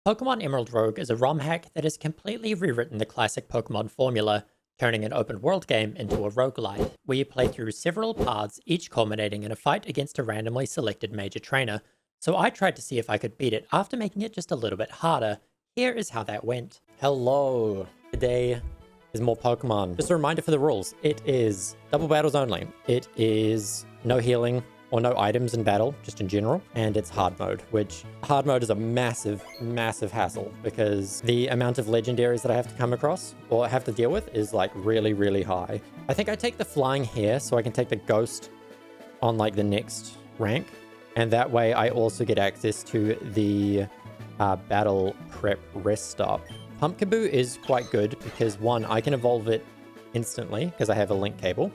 Pokemon Emerald Rogue is a ROM hack that has completely rewritten the classic Pokemon formula, turning an open world game into a roguelike, where you play through several paths, each culminating in a fight against a randomly selected major trainer. So I tried to see if I could beat it after making it just a little bit harder. Here is how that went. Hello! Today is more Pokemon. Just a reminder for the rules. It is double battles only. It is no healing or no items in battle, just in general. And it's hard mode, which hard mode is a massive, massive hassle because the amount of legendaries that I have to come across or have to deal with is like really, really high. I think I take the flying here so I can take the ghost on like the next rank. And that way I also get access to the battle prep rest stop. Pumpkaboo is quite good because one, I can evolve it instantly because I have a link cable.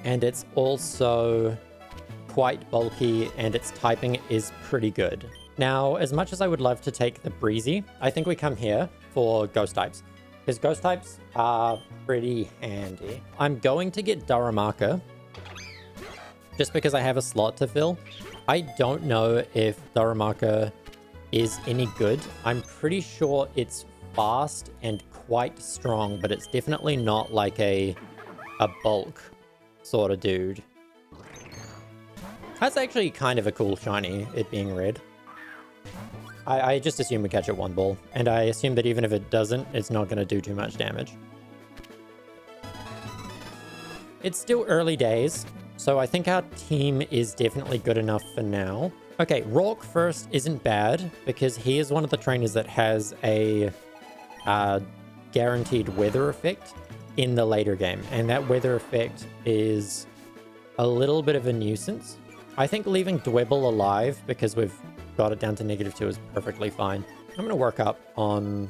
And it's also quite bulky and its typing is pretty good. Now, as much as I would love to take the Breezy, I think we come here for ghost types. Because ghost types are pretty handy. I'm going to get Darumaka just because I have a slot to fill. I don't know if Darumaka is any good. I'm pretty sure it's fast and quite strong, but it's definitely not like a bulk sort of dude. That's actually kind of a cool shiny, it being red. I just assume we catch it one ball, and I assume that even if it doesn't, it's not going to do too much damage. It's still early days, so I think our team is definitely good enough for now. Okay, Rourke first isn't bad, because he is one of the trainers that has a guaranteed weather effect in the later game, and that weather effect is a little bit of a nuisance. I think leaving Dwebble alive because we've got it down to -2 is perfectly fine. I'm going to work up on...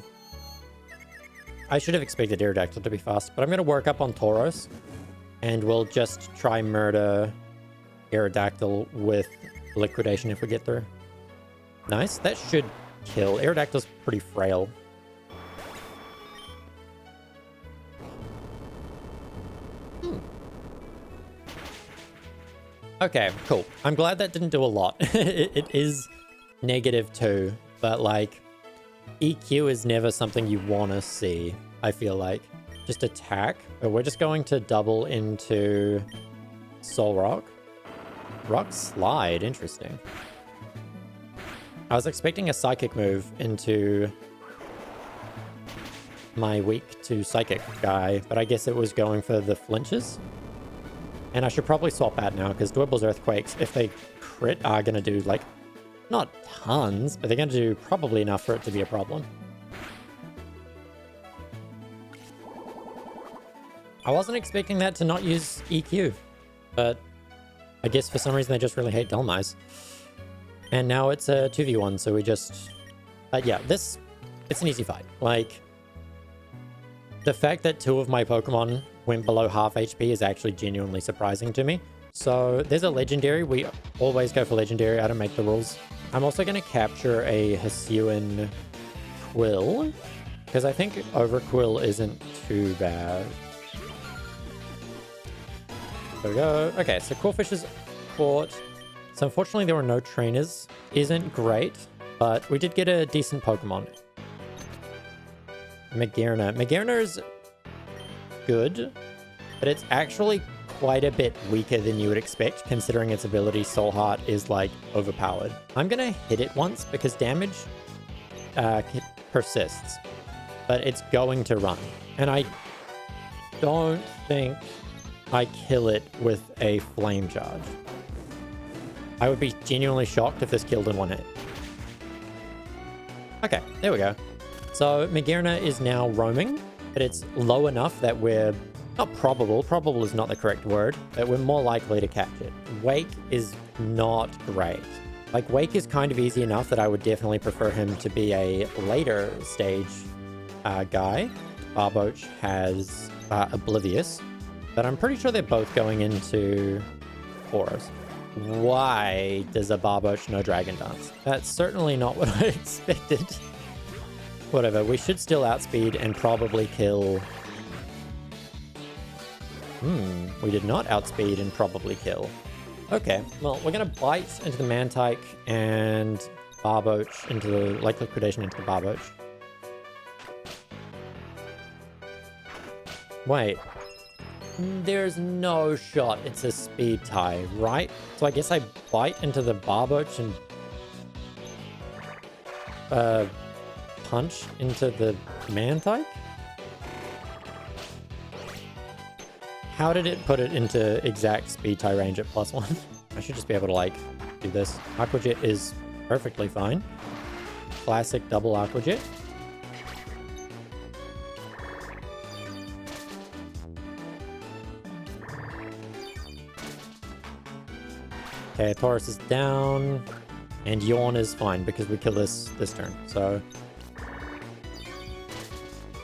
I should have expected Aerodactyl to be fast, but I'm going to work up on Tauros, and we'll just try murder Aerodactyl with Liquidation if we get through. Nice, that should kill. Aerodactyl's pretty frail. Okay, cool. I'm glad that didn't do a lot. It is -2, but like EQ is never something you want to see, I feel like. Just attack, but we're just going to double into Soul Rock. Rock Slide, interesting. I was expecting a Psychic move into my weak to Psychic guy, but I guess it was going for the flinches. And I should probably swap that now, because Dwebble's Earthquakes, if they crit, are going to do, like, not tons, but they're going to do probably enough for it to be a problem. I wasn't expecting that to not use EQ, but I guess for some reason they just really hate Dhelmise. And now it's a 2v1, so we just... yeah, it's an easy fight. Like, the fact that 2 of my Pokemon went below half HP is actually genuinely surprising to me. So there's a legendary. We always go for legendary. I don't make the rules. I'm also going to capture a Hisuian Quill, because I think Overquill isn't too bad. There we go. Okay, so Corphish is caught. So unfortunately there were no trainers. Isn't great, but we did get a decent Pokemon. Magearna is good, but it's actually quite a bit weaker than you would expect, considering its ability Soul Heart is like overpowered. I'm gonna hit it once because damage persists, but it's going to run, and I don't think I kill it with a flame charge. I would be genuinely shocked if this killed in one hit. Okay, there we go. So Magearna is now roaming, but it's low enough that we're not probable. Probable is not the correct word, but we're more likely to catch it. Wake is not great. Like, Wake is kind of easy enough that I would definitely prefer him to be a later stage guy. Barboach has Oblivious, but I'm pretty sure they're both going into Tauros. Why does a Barboach know Dragon Dance? That's certainly not what I expected. Whatever, we should still outspeed and probably kill... we did not outspeed and probably kill. Okay, well, we're going to bite into the Mantike and Barboach into the, like, liquidation into the Barboach. Wait. There's no shot it's a speed tie, right? So I guess I bite into the Barboach and punch into the Mantike? How did it put it into exact speed tie range at +1? I should just be able to, like, do this. Aqua Jet is perfectly fine. Classic double Aqua Jet. Okay, Taurus is down, and Yawn is fine because we kill this turn, so...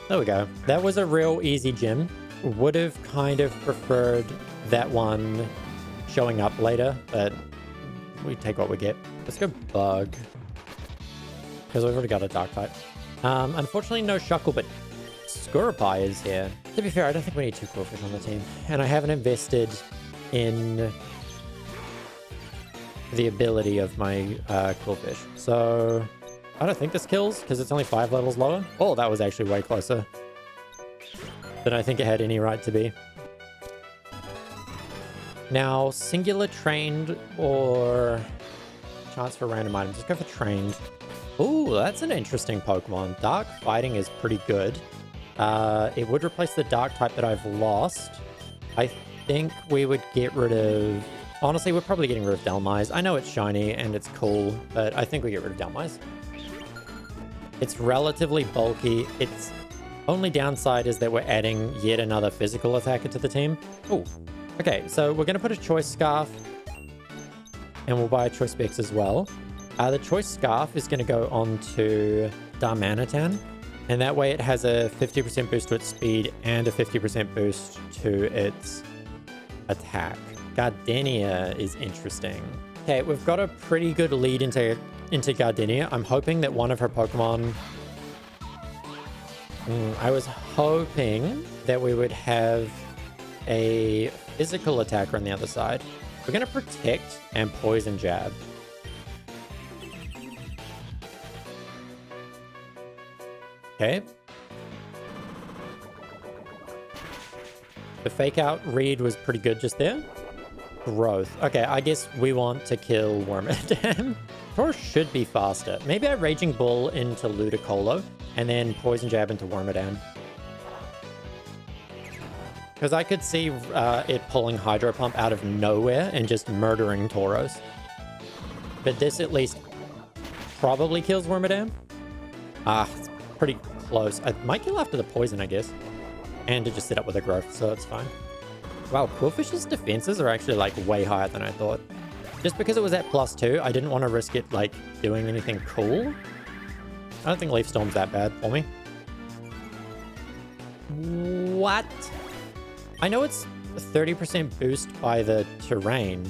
There we go. That was a real easy gym. Would have kind of preferred that one showing up later, but we take what we get. Let's go Bug, because we've already got a Dark type. Unfortunately, no Shuckle, but Scurapie is here. To be fair, I don't think we need 2 Quillfish on the team, and I haven't invested in the ability of my Quillfish. So I don't think this kills because it's only 5 levels lower. Oh, that was actually way closer than I think it had any right to be. Now, singular trained or chance for random items. Let's go for trained. Ooh, that's an interesting Pokemon. Dark Fighting is pretty good. It would replace the Dark type that I've lost. I think we would get rid of... Honestly, we're probably getting rid of Delmise. I know it's shiny and it's cool, but I think we get rid of Delmise. It's relatively bulky. Its only downside is that we're adding yet another physical attacker to the team. Oh, okay. So we're going to put a Choice Scarf and we'll buy a Choice Specs as well. The Choice Scarf is going to go on to Darmanitan, and that way it has a 50% boost to its speed and a 50% boost to its attack. Gardenia is interesting. Okay, we've got a pretty good lead into Gardenia. I'm hoping that one of her Pokemon... I was hoping that we would have a physical attacker on the other side. We're going to Protect and Poison Jab. Okay. The Fake Out read was pretty good just there. Growth. Okay, I guess we want to kill Wormadam. Taurus should be faster. Maybe I Raging Bull into Ludicolo and then Poison Jab into Wormadam. Because I could see it pulling Hydro Pump out of nowhere and just murdering Tauros. But this at least probably kills Wormadam. It's pretty close. I might kill after the poison, I guess. And to just sit up with a growth, so that's fine. Wow, Quillfish's defenses are actually, like, way higher than I thought. Just because it was at +2, I didn't want to risk it, like, doing anything cool. I don't think Leaf Storm's that bad for me. What? I know it's a 30% boost by the terrain,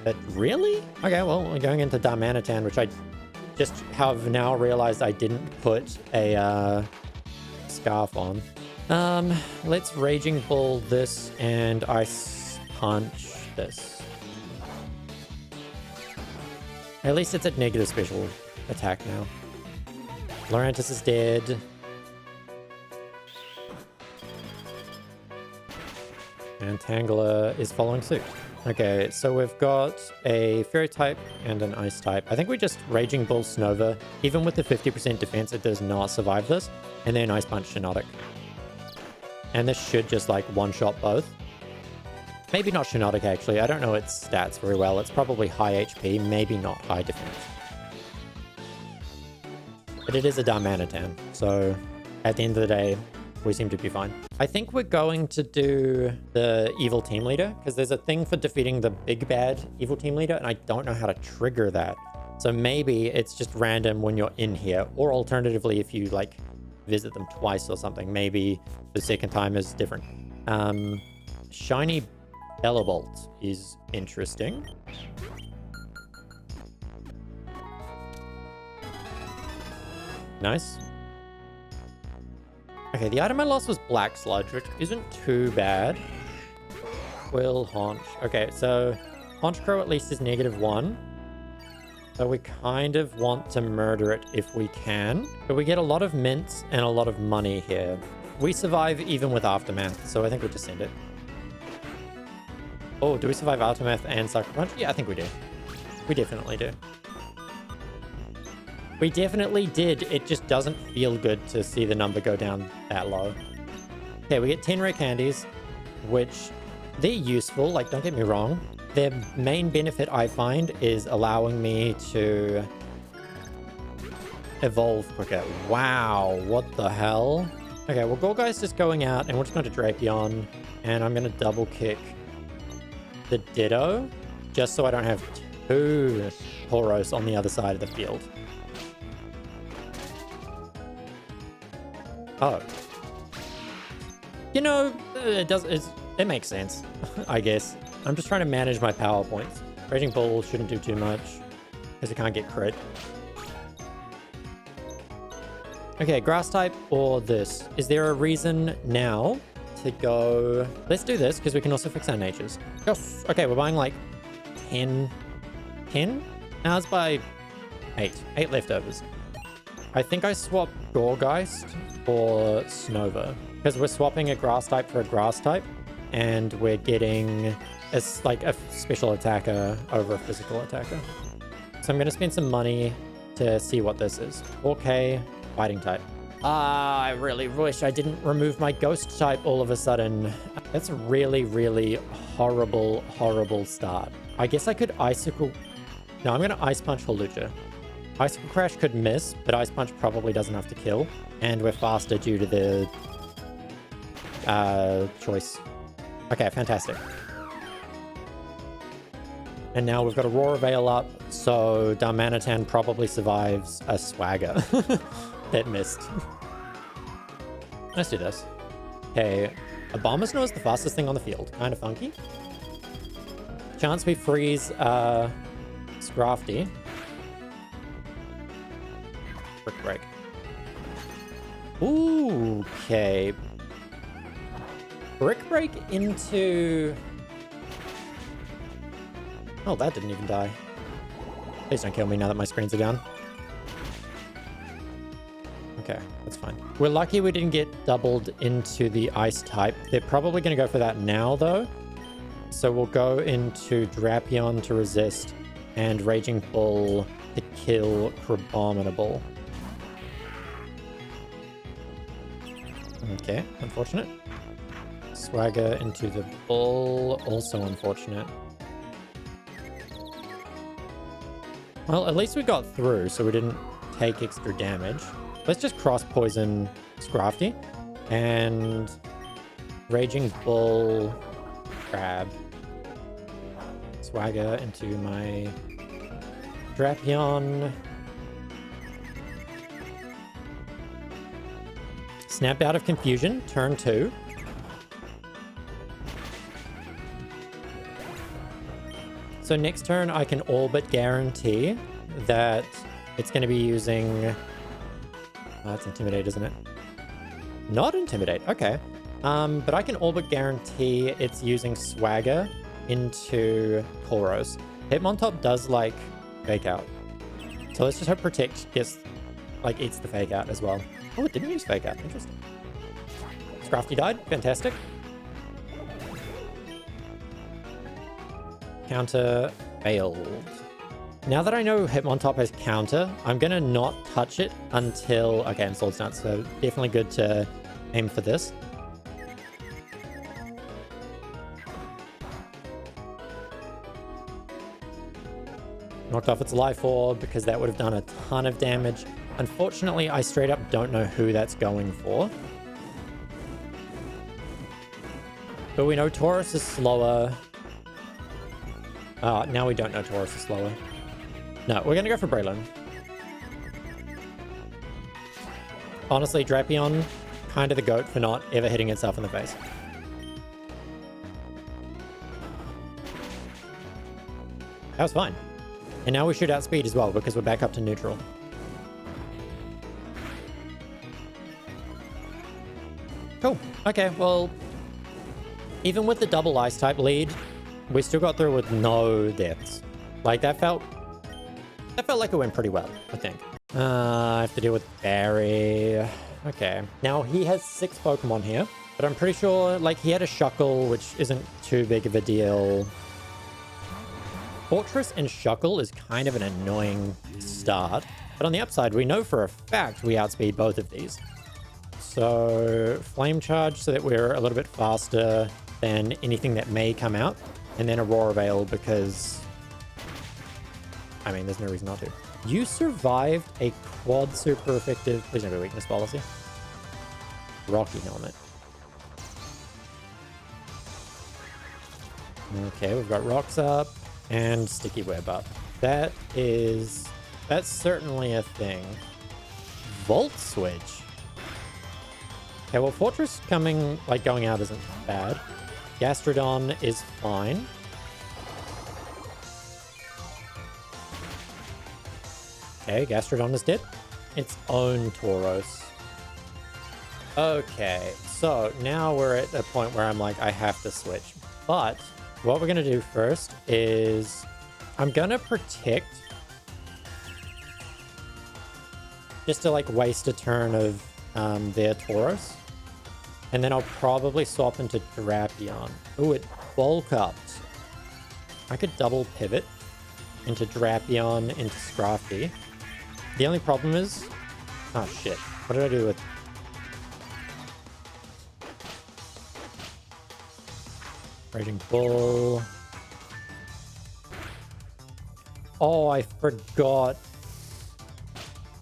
but really? Okay, well, we're going into Darmanitan, which I just have now realized I didn't put a Scarf on. Let's Raging Bull this and Ice Punch this. At least it's at negative special attack now. Lurantis is dead. And Tangela is following suit. Okay, so we've got a Fairy type and an Ice type. I think we just Raging Bull Snova. Even with the 50% defense, it does not survive this. And then Ice Punch Shiinotic. And this should just, like, one-shot both. Maybe not Shiinotic, actually. I don't know its stats very well. It's probably high HP, maybe not high defense. But it is a Darmanitan, so at the end of the day, we seem to be fine. I think we're going to do the evil team leader, because there's a thing for defeating the big bad evil team leader, and I don't know how to trigger that. So maybe it's just random when you're in here, or alternatively, if you, like, visit them twice or something, maybe the second time is different. Shiny Bellabolt is interesting. Nice. Okay, the item I lost was Black Sludge, which isn't too bad. Quill, Haunch. Okay, so Haunch Crow at least is -1. So we kind of want to murder it if we can. But we get a lot of mints and a lot of money here. We survive even with Aftermath, so I think we'll just send it. Oh, do we survive Aftermath and Sucker Punch? Yeah, I think we do. We definitely do. We definitely did. It just doesn't feel good to see the number go down that low. Okay, we get 10 rare candies, which they're useful, like, don't get me wrong. Their main benefit, I find, is allowing me to evolve quicker. Wow, what the hell? Okay, well, Gorgai's just going out, and we're just going to Drapion, and I'm going to double kick the Ditto, just so I don't have two Tauros on the other side of the field. Oh. You know, it makes sense, I guess. I'm just trying to manage my power points. Raging Bull shouldn't do too much, because it can't get crit. Okay, grass type or this. Is there a reason now to go... Let's do this, because we can also fix our natures. Yes! Okay, we're buying like 10? 10? Now let's buy 8. 8 leftovers. I think I swapped Gorgeist for Snova, because we're swapping a grass type for a grass type, and we're getting like a special attacker over a physical attacker. So I'm going to spend some money to see what this is. 4K, fighting type. Ah, I really wish I didn't remove my ghost type all of a sudden. That's a really, really horrible, horrible start. I guess I could Icicle... No, I'm going to Ice Punch Hawlucha. Icicle Crash could miss, but Ice Punch probably doesn't have to kill. And we're faster due to the choice. Okay, fantastic. And now we've got a Roar Veil up, so Darmanitan probably survives a Swagger. That missed. Let's do this. Okay, Abomasnow is the fastest thing on the field. Kind of funky. Chance we freeze Scrafty. Brick Break. Ooh, okay. Brick Break into... Oh, that didn't even die. Please don't kill me now that my screens are down. Okay, that's fine. We're lucky we didn't get doubled into the ice type. They're probably going to go for that now, though. So we'll go into Drapion to resist and Raging Bull to kill Crabominable. Okay, unfortunate. Swagger into the Bull, also unfortunate. Well, at least we got through, so we didn't take extra damage. Let's just cross-poison Scrafty. And Raging Bull, Crab. Swagger into my Drapion. Snap out of Confusion, turn 2. So next turn, I can all but guarantee that it's going to be using... Oh, it's Intimidate, isn't it? Not Intimidate, okay. But I can all but guarantee it's using Swagger into Tauros. Hitmontop does like Fake Out. So let's just hope Protect gets, like, eats the Fake Out as well. Oh, it didn't use Fake Out, interesting. Scrafty died, fantastic. Counter failed. Now that I know Hitmontop has counter, I'm going to not touch it until... Okay, I'm Sword Stance, so definitely good to aim for this. Knocked off its Life Orb because that would have done a ton of damage. Unfortunately, I straight up don't know who that's going for. But we know Tauros is slower. Now we don't know Tauros is slower. No, we're going to go for Braylon. Honestly, Drapion, kind of the GOAT for not ever hitting itself in the face. That was fine. And now we shoot outspeed as well, because we're back up to neutral. Cool. Okay, well, even with the double ice type lead, we still got through with no deaths. Like, that felt That felt like it went pretty well, I think. I have to deal with Barry. Okay. Now, he has 6 Pokemon here, but I'm pretty sure, like, he had a Shuckle, which isn't too big of a deal. Fortress and Shuckle is kind of an annoying start, but on the upside, we know for a fact we outspeed both of these. So, Flame Charge so that we're a little bit faster than anything that may come out, and then Aurora Veil because, I mean, there's no reason not to. You survived a quad super effective, please don't be weakness policy. Rocky Helmet. Okay, we've got rocks up and sticky web up. That's certainly a thing. Volt Switch. Okay, well, Fortress going out isn't bad. Gastrodon is fine. Okay, Gastrodon is dead. Its own Tauros. Okay, so now we're at a point where I'm like, I have to switch. But what we're going to do first is I'm going to protect just to like waste a turn of their Tauros. And then I'll probably swap into Drapion. Ooh, it bulk upped. I could double pivot into Drapion into Scrafty. The only problem is... oh, shit. What did I do with... Raging Bull. Oh, I forgot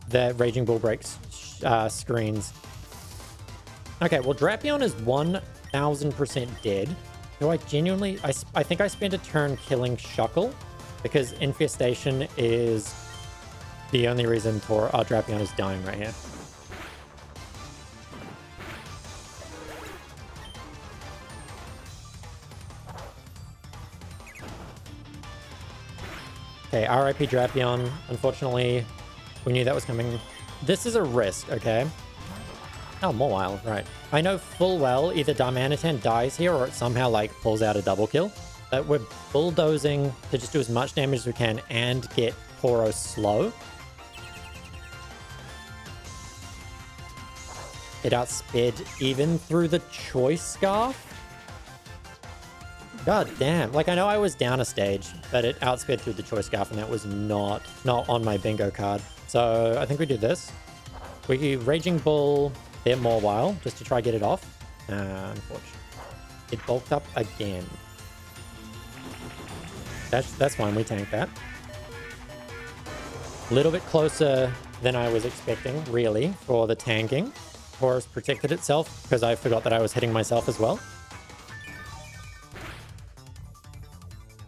that Raging Bull breaks screens. Okay, well, Drapion is 1000% dead. Do I genuinely... I think I spent a turn killing Shuckle because Infestation is the only reason Drapion is dying right here. Okay, RIP Drapion. Unfortunately, we knew that was coming. This is a risk, okay? Oh, Mawile, right. I know full well either Darmanitan dies here or it somehow, like, pulls out a double kill. But we're bulldozing to just do as much damage as we can and get Tauros slow. It outsped even through the Choice Scarf. God damn. Like, I know I was down a stage, but it outsped through the Choice Scarf, and that was not on my bingo card. So I think we do this. We Raging Bull their Mawile just to try get it off. Unfortunately. It bulked up again. That's fine. We tank that. A little bit closer than I was expecting, really, for the tanking. Taurus protected itself because I forgot that I was hitting myself as well.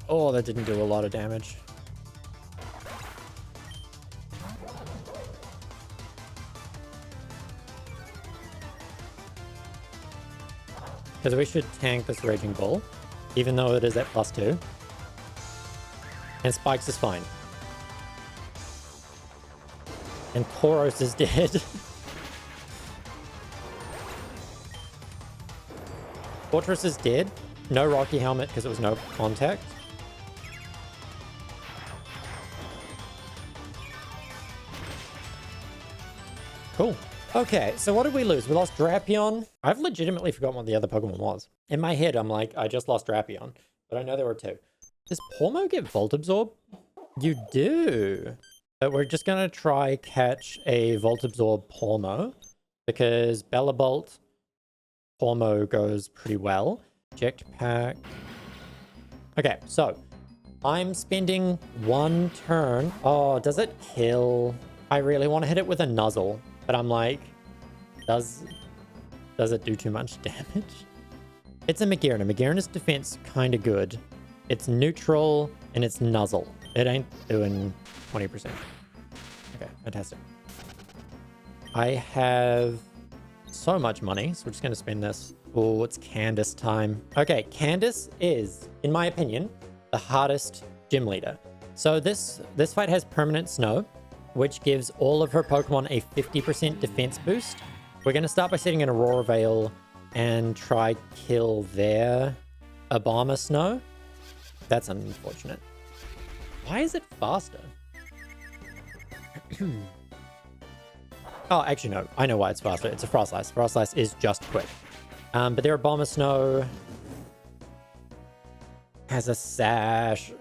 Oh, that didn't do a lot of damage. Because we should tank this Raging Bull, even though it is at +2. And Spikes is fine. And Tauros is dead. Fortress is dead. No Rocky Helmet because it was no contact. Cool. Okay, so what did we lose? We lost Drapion. I've legitimately forgotten what the other Pokemon was. In my head, I'm like, I just lost Drapion, but I know there were 2. Does Pormo get Volt Absorb? You do. But we're just going to try catch a Volt Absorb Pormo because Bellabolt Pormo goes pretty well. Jetpack. Okay, so I'm spending 1 turn. Oh, does it kill? I really want to hit it with a Nuzzle, but I'm like, does it do too much damage? It's a Magearna. Magearna's defense kind of good. It's neutral and it's Nuzzle. It ain't doing 20%. Okay, fantastic. I have so much money, so we're just going to spend this. Oh, it's Candace time. Okay, Candace is, in my opinion, the hardest gym leader. So this fight has permanent snow, which gives all of her Pokemon a 50% defense boost. We're going to start by setting an Aurora Veil and try kill their Obama Snow. That's unfortunate. Why is it faster? Oh, actually, no. I know why it's faster. It's a Frost Slice. Frost Slice is just quick. But their Bomber Snow has a sash.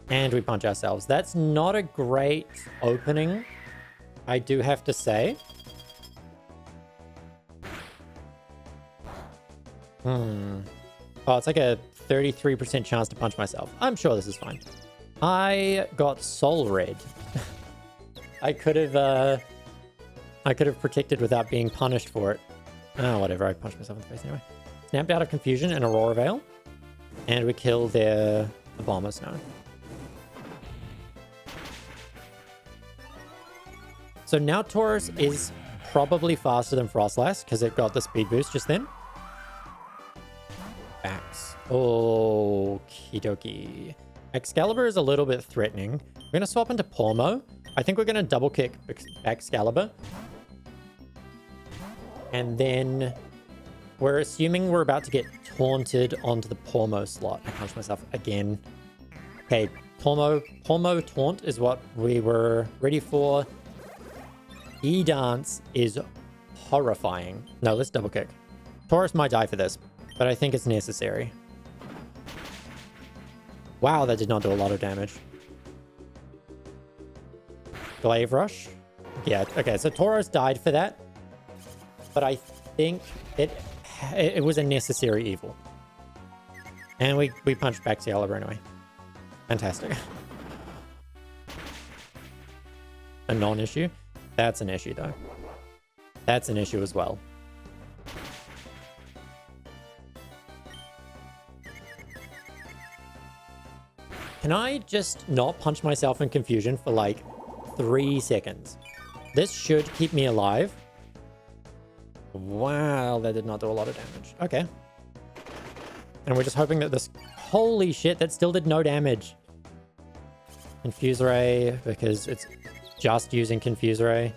And we punch ourselves. That's not a great opening, I do have to say. Oh, it's like a 33% chance to punch myself. I'm sure this is fine. I got Soul Red. I could have protected without being punished for it. Oh, whatever. I punched myself in the face anyway. Snapped out of confusion and Aurora Veil. And we kill their Bomber Snow. So now Taurus is probably faster than Frostlass because it got the speed boost just then. Axe. Okie dokie. Excalibur is a little bit threatening. We're going to swap into Pormo. I think we're going to double kick Excalibur. And then we're assuming we're about to get taunted onto the Pormo slot. I punched myself again. Okay, Pormo taunt is what we were ready for. E-Dance is horrifying. No, let's double kick. Taurus might die for this, but I think it's necessary. Wow, that did not do a lot of damage. Glaive Rush. Yeah, okay, so Taurus died for that. But I think it was a necessary evil. And we punched back Excalibur anyway. Fantastic. A non-issue? That's an issue, though. That's an issue as well. Can I just not punch myself in confusion for like 3 seconds? This should keep me alive. Wow, that did not do a lot of damage. Okay. And we're just hoping that this... Holy shit, that still did no damage. Confuse Ray, because it's just using Confuse Ray.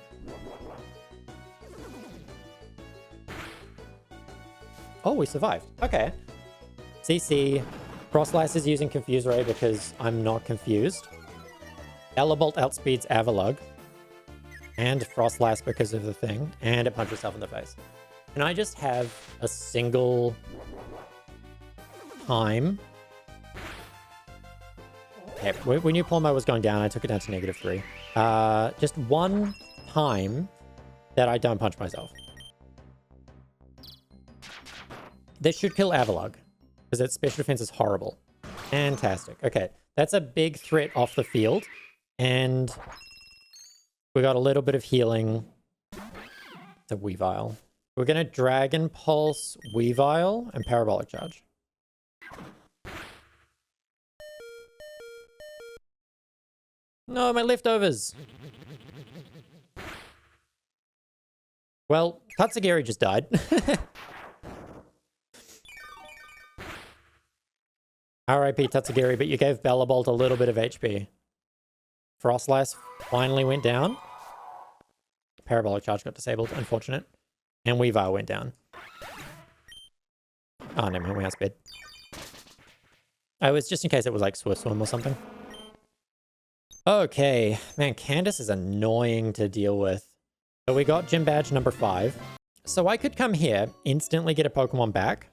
Oh, we survived. Okay. CC. Frostlass is using Confuse Ray because I'm not confused. Elebolt outspeeds Avalug. And Frostlass because of the thing. And it punches itself in the face. Can I just have a single time? Okay, we knew Pormo was going down. I took it down to -3. Just one time that I don't punch myself. This should kill Avalug, because its special defense is horrible. Fantastic. Okay, that's a big threat off the field. And we got a little bit of healing. The Weavile. We're going to Dragon Pulse, Weavile, and Parabolic Charge. No, my leftovers. Well, Tatsugiri just died. R.I.P. Tatsugiri, but you gave Bellabolt a little bit of HP. Frostlass finally went down. Parabolic Charge got disabled, unfortunate. And Weavile went down. Oh, never mind, we outsped. Oh, it's just in case it was like Swift Swim or something. Okay, man, Candace is annoying to deal with. So we got Gym Badge number 5. So I could come here, instantly get a Pokemon back.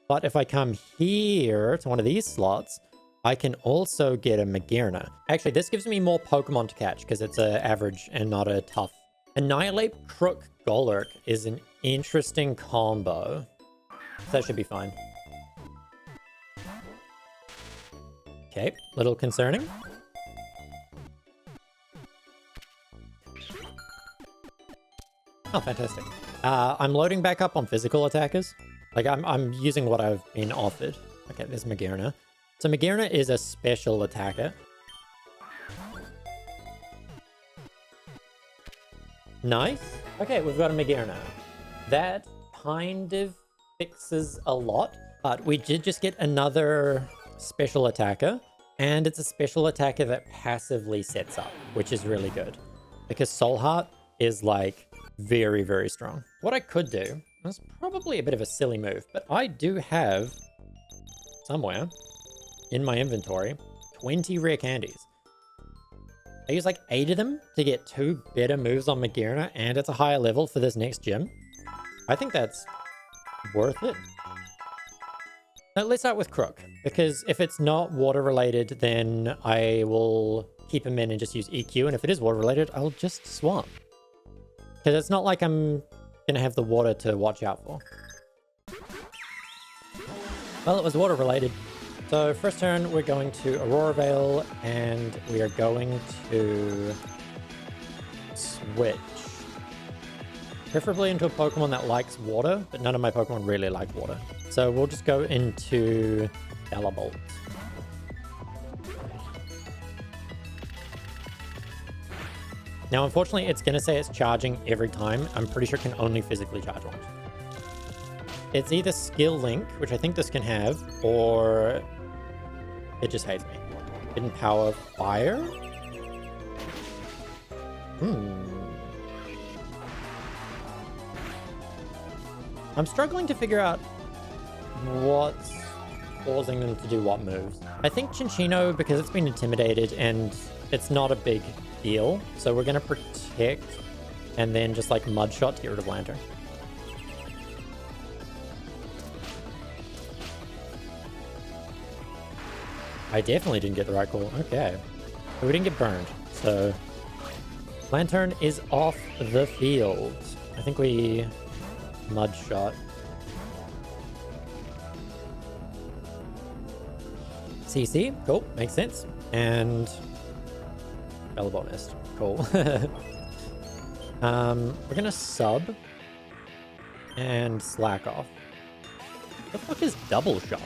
But if I come here to one of these slots, I can also get a Magearna. Actually, this gives me more Pokemon to catch because it's an average and not a tough. Annihilate Crook Golurk is an interesting combo. So that should be fine. Okay, little concerning. Oh, fantastic. I'm loading back up on physical attackers. Like, I'm using what I've been offered. Okay, there's Magearna. So Magearna is a special attacker. Nice. Okay, we've got a Magearna. That kind of fixes a lot. But we did just get another special attacker. And it's a special attacker that passively sets up, which is really good. Because Soul Heart is, like, very, very strong. What I could do, that's probably a bit of a silly move, but I do have somewhere in my inventory 20 rare candies. I use like 8 of them to get 2 better moves on Magearna, and it's a higher level for this next gym. I think that's worth it. Now, let's start with Crook, because if it's not water related, then I will keep him in and just use EQ, and if it is water related, I'll just swamp. Because it's not like I'm going to have the water to watch out for. Well, it was water related. So first turn, we're going to Aurora Veil, and we are going to switch. Preferably into a Pokemon that likes water, but none of my Pokemon really like water. So we'll just go into Thunderbolt. Now, unfortunately, it's going to say it's charging every time. I'm pretty sure it can only physically charge once. It's either Skill Link, which I think this can have, or it just hates me. Hidden Power Fire? I'm struggling to figure out what's causing them to do what moves. I think Chinchino, because it's been intimidated and it's not a big deal, so we're going to protect and then just like Mud Shot to get rid of Lantern. I definitely didn't get the right call. Okay. But we didn't get burned, so Lantern is off the field. I think we Mud Shot. CC, cool, makes sense. And Bellabot missed. Cool. We're gonna sub and slack off. What the fuck is Double Shot?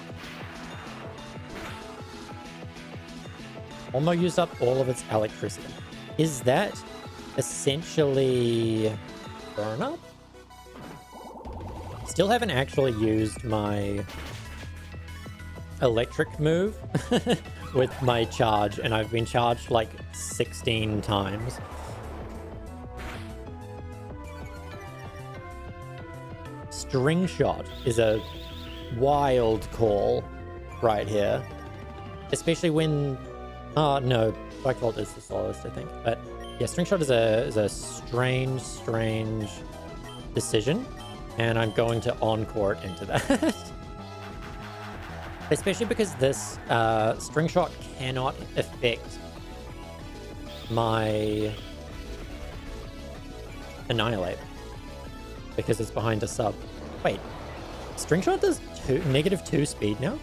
Almost used up all of its electricity. Is that essentially burn up? Still haven't actually used my electric move with my charge, and I've been charged like 16 times. String Shot is a wild call right here, especially when no, Black Bolt is the slowest, I think, but yeah, String Shot is a strange decision, and I'm going to encore it into that. Especially because this String Shot cannot affect my Annihilate because it's behind a sub. Wait, String Shot does -2 speed now?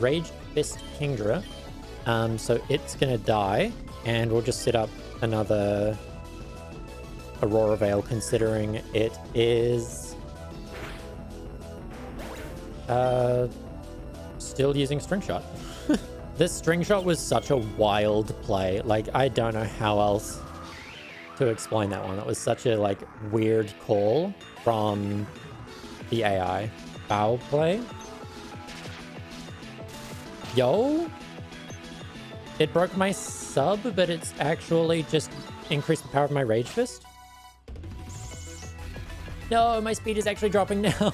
Rage Fist Kingdra. So it's gonna die, and we'll just set up another Aurora Veil, considering it is still using String Shot. This String Shot was such a wild play. Like, I don't know how else to explain that one. It was such a like weird call from the AI. Foul play. Yo, it broke my sub, but it's actually just increased the power of my Rage Fist. No, my speed is actually dropping now.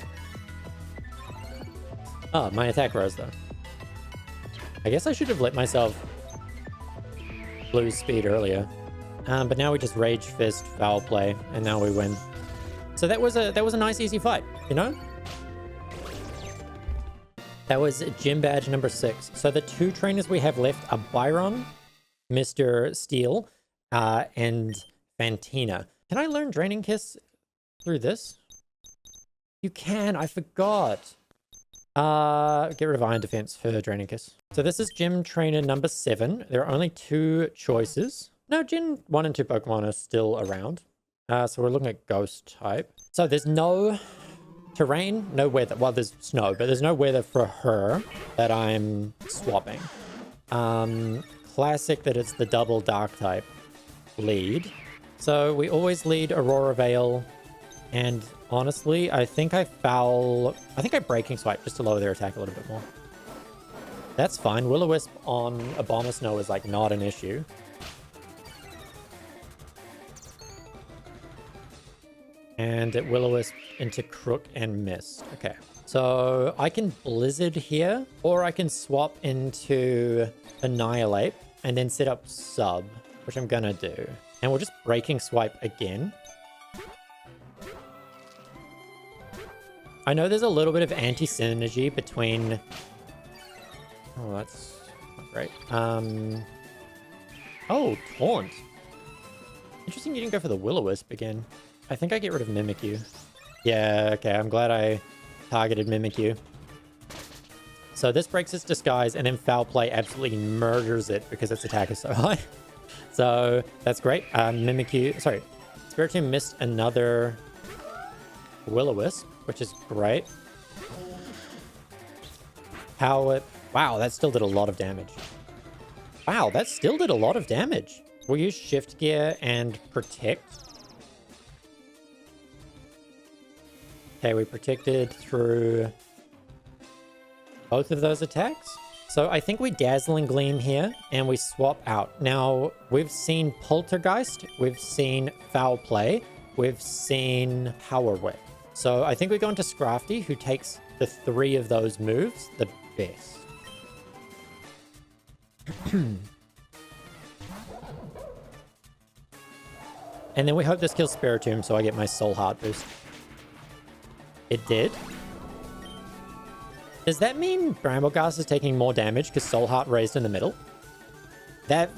Oh, my attack rose though. I guess I should have let myself lose speed earlier. But now we just Rage Fist, Foul Play, and now we win. So that was a nice easy fight, you know? That was gym badge number 6. So the 2 trainers we have left are Byron, Mr. Steel, and Fantina. Can I learn Draining Kiss through this? You can, I forgot. Get rid of Iron Defense for Draining Kiss. So this is gym trainer number 7. There are only 2 choices. No, Gen 1 and 2 Pokemon are still around. So we're looking at Ghost type. So there's no terrain, no weather. Well, there's snow, but there's no weather for her that I'm swapping. Classic that it's the double dark type lead. So we always lead Aurora Veil, and honestly, I think I Breaking Swipe just to lower their attack a little bit more. That's fine. Will-O-Wisp on Abomasnow is like not an issue. And it Will-O-Wisp into Crook and Mist. Okay. So I can Blizzard here, or I can swap into Annihilate and then set up sub, which I'm gonna do. And we'll just breaking swipe again. I know there's a little bit of anti-synergy between... Oh, that's not great. Oh, Taunt. Interesting you didn't go for the Will-O-Wisp again. I think I get rid of Mimikyu. Yeah, okay, I'm glad I targeted Mimikyu. So this breaks its disguise, and then Foul Play absolutely murders it because its attack is so high. So that's great. Mimikyu... Sorry. Spiritomb missed another Will-O-Wisp, which is great. How... Wow, that still did a lot of damage. Wow, that still did a lot of damage. We'll use Shift Gear and Protect. Okay, we protected through both of those attacks. So I think we Dazzling Gleam here, and we swap out. Now, we've seen Poltergeist, we've seen Foul Play, we've seen Power Whip. So I think we go into Scrafty, who takes the 3 of those moves the best. And then we hope this kills Spiritomb, so I get my Soul Heart boost. It did. Does that mean Brambleghast is taking more damage because Soul Heart raised in the middle? That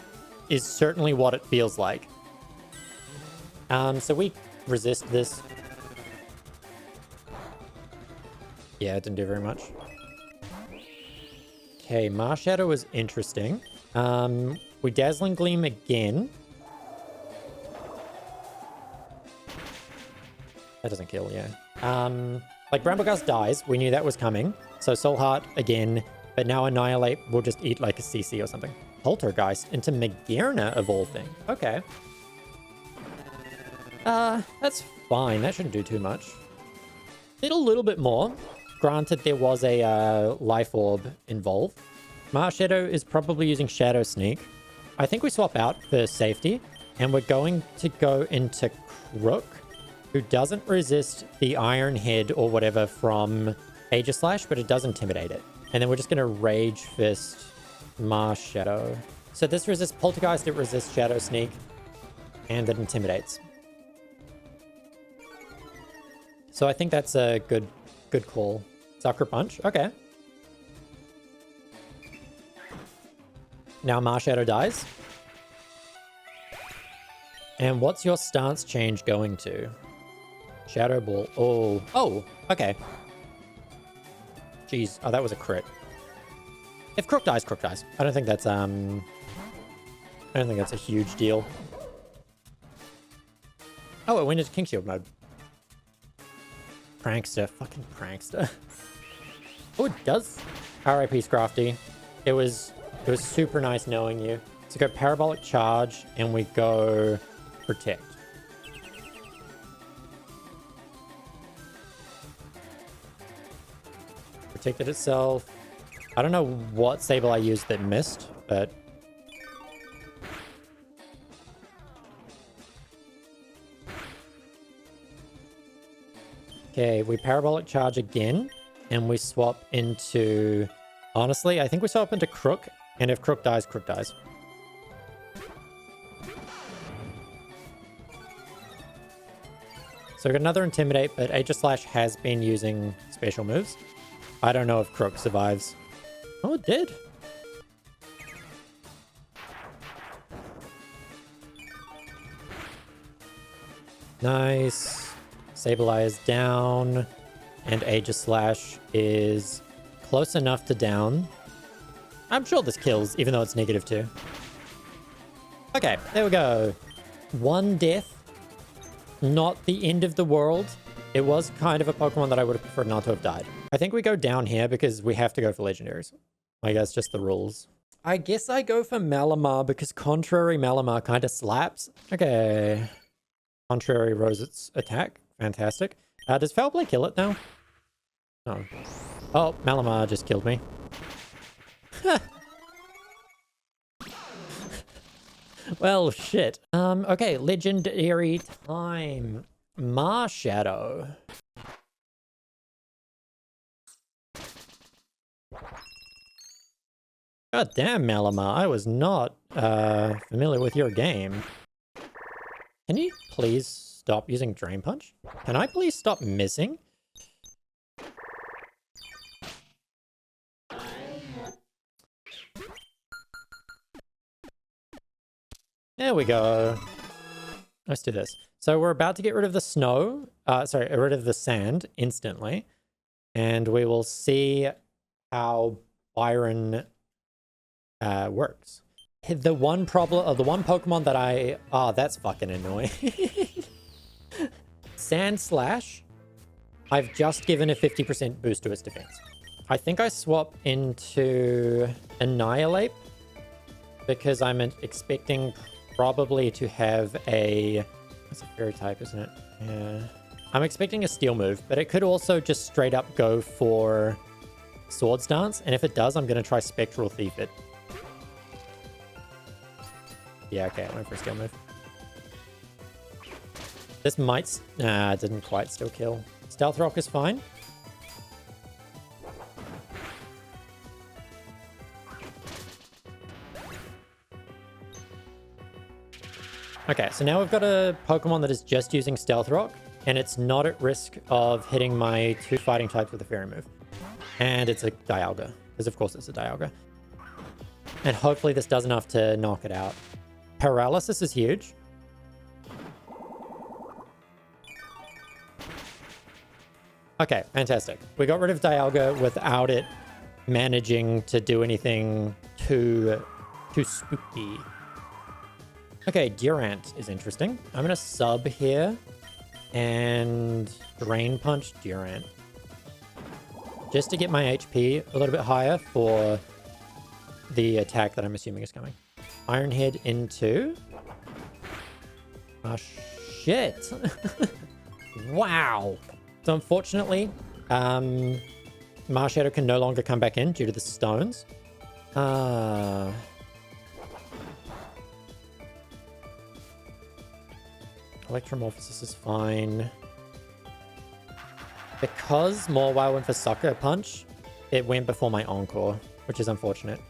is certainly what it feels like. So we resist this. Yeah, it didn't do very much. Okay, Marshadow is interesting. We Dazzling Gleam again. That doesn't kill, yeah. Like, Brambleghast dies. We knew that was coming. So Soul Heart again. But now Annihilate will just eat like a CC or something. Poltergeist into Magearna of all things. Okay. That's fine. That shouldn't do too much. Did a little bit more. Granted, there was a Life Orb involved. Marshadow is probably using Shadow Sneak. I think we swap out for safety. And we're going to go into Crook, who doesn't resist the Iron Head or whatever from Aegislash, but it does intimidate it. And then we're just going to Rage Fist Marshadow. So this resists Poltergeist, it resists Shadow Sneak, and it intimidates. So I think that's a good call. Sucker Punch, okay. Now Marshadow dies. And what's your stance change going to? Shadow Ball. Oh, okay. Jeez. Oh, that was a crit. If Crook dies, Crook dies. I don't think that's a huge deal. Oh, it went into King Shield mode. Prankster. Fucking prankster. Oh, it does. R.I.P. Scrafty. It was super nice knowing you. So go Parabolic Charge, and we go Protect. Protected itself. I don't know what Sable I used that missed, but... Okay, we Parabolic Charge again, and we swap into... Honestly, I think we swap into Crook, and if Crook dies, Crook dies. So we got another Intimidate, but Aegislash has been using special moves. I don't know if Crook survives. Oh, it did. Nice. Sableye is down. And Aegislash is close enough to down. I'm sure this kills, even though it's -2. Okay, there we go. 1 death. Not the end of the world. It was kind of a Pokemon that I would have preferred not to have died. I think we go down here because we have to go for legendaries. I guess just the rules. I guess I go for Malamar because Contrary Malamar kind of slaps. Okay. Contrary rose its attack. Fantastic. Does Foul Play kill it now? No. Oh, Malamar just killed me. Well, shit. Okay, legendary time. Marshadow. God damn, Malamar, I was not familiar with your game. Can you please stop using Drain Punch? Can I please stop missing? There we go. Let's do this. So we're about to get rid of the snow. Rid of the sand instantly. And we will see how Byron works. The one problem, the one Pokemon that oh, that's fucking annoying. Sand Slash, I've just given a 50% boost to its defense. I think I swap into Annihilate because I'm expecting probably to have a... It's a fairy type, isn't it? Yeah. I'm expecting a steel move, but it could also just straight up go for Swords Dance. And if it does, I'm going to try Spectral Thief it. Yeah, okay, I went for a steel move. This might... Nah, it didn't quite still kill. Stealth Rock is fine. Okay, so now we've got a Pokemon that is just using Stealth Rock, and it's not at risk of hitting my 2 fighting types with a Fairy move. And it's a Dialga, because of course it's a Dialga. And hopefully this does enough to knock it out. Paralysis is huge. Okay, fantastic. We got rid of Dialga without it managing to do anything too spooky. Okay, Durant is interesting. I'm going to sub here and Drain Punch Durant. Just to get my HP a little bit higher for the attack that I'm assuming is coming. Iron Head into... Oh, shit. Wow. So unfortunately, Marshadow can no longer come back in due to the stones. Electromorphosis is fine. Because Mawile went for Sucker Punch, it went before my Encore, which is unfortunate.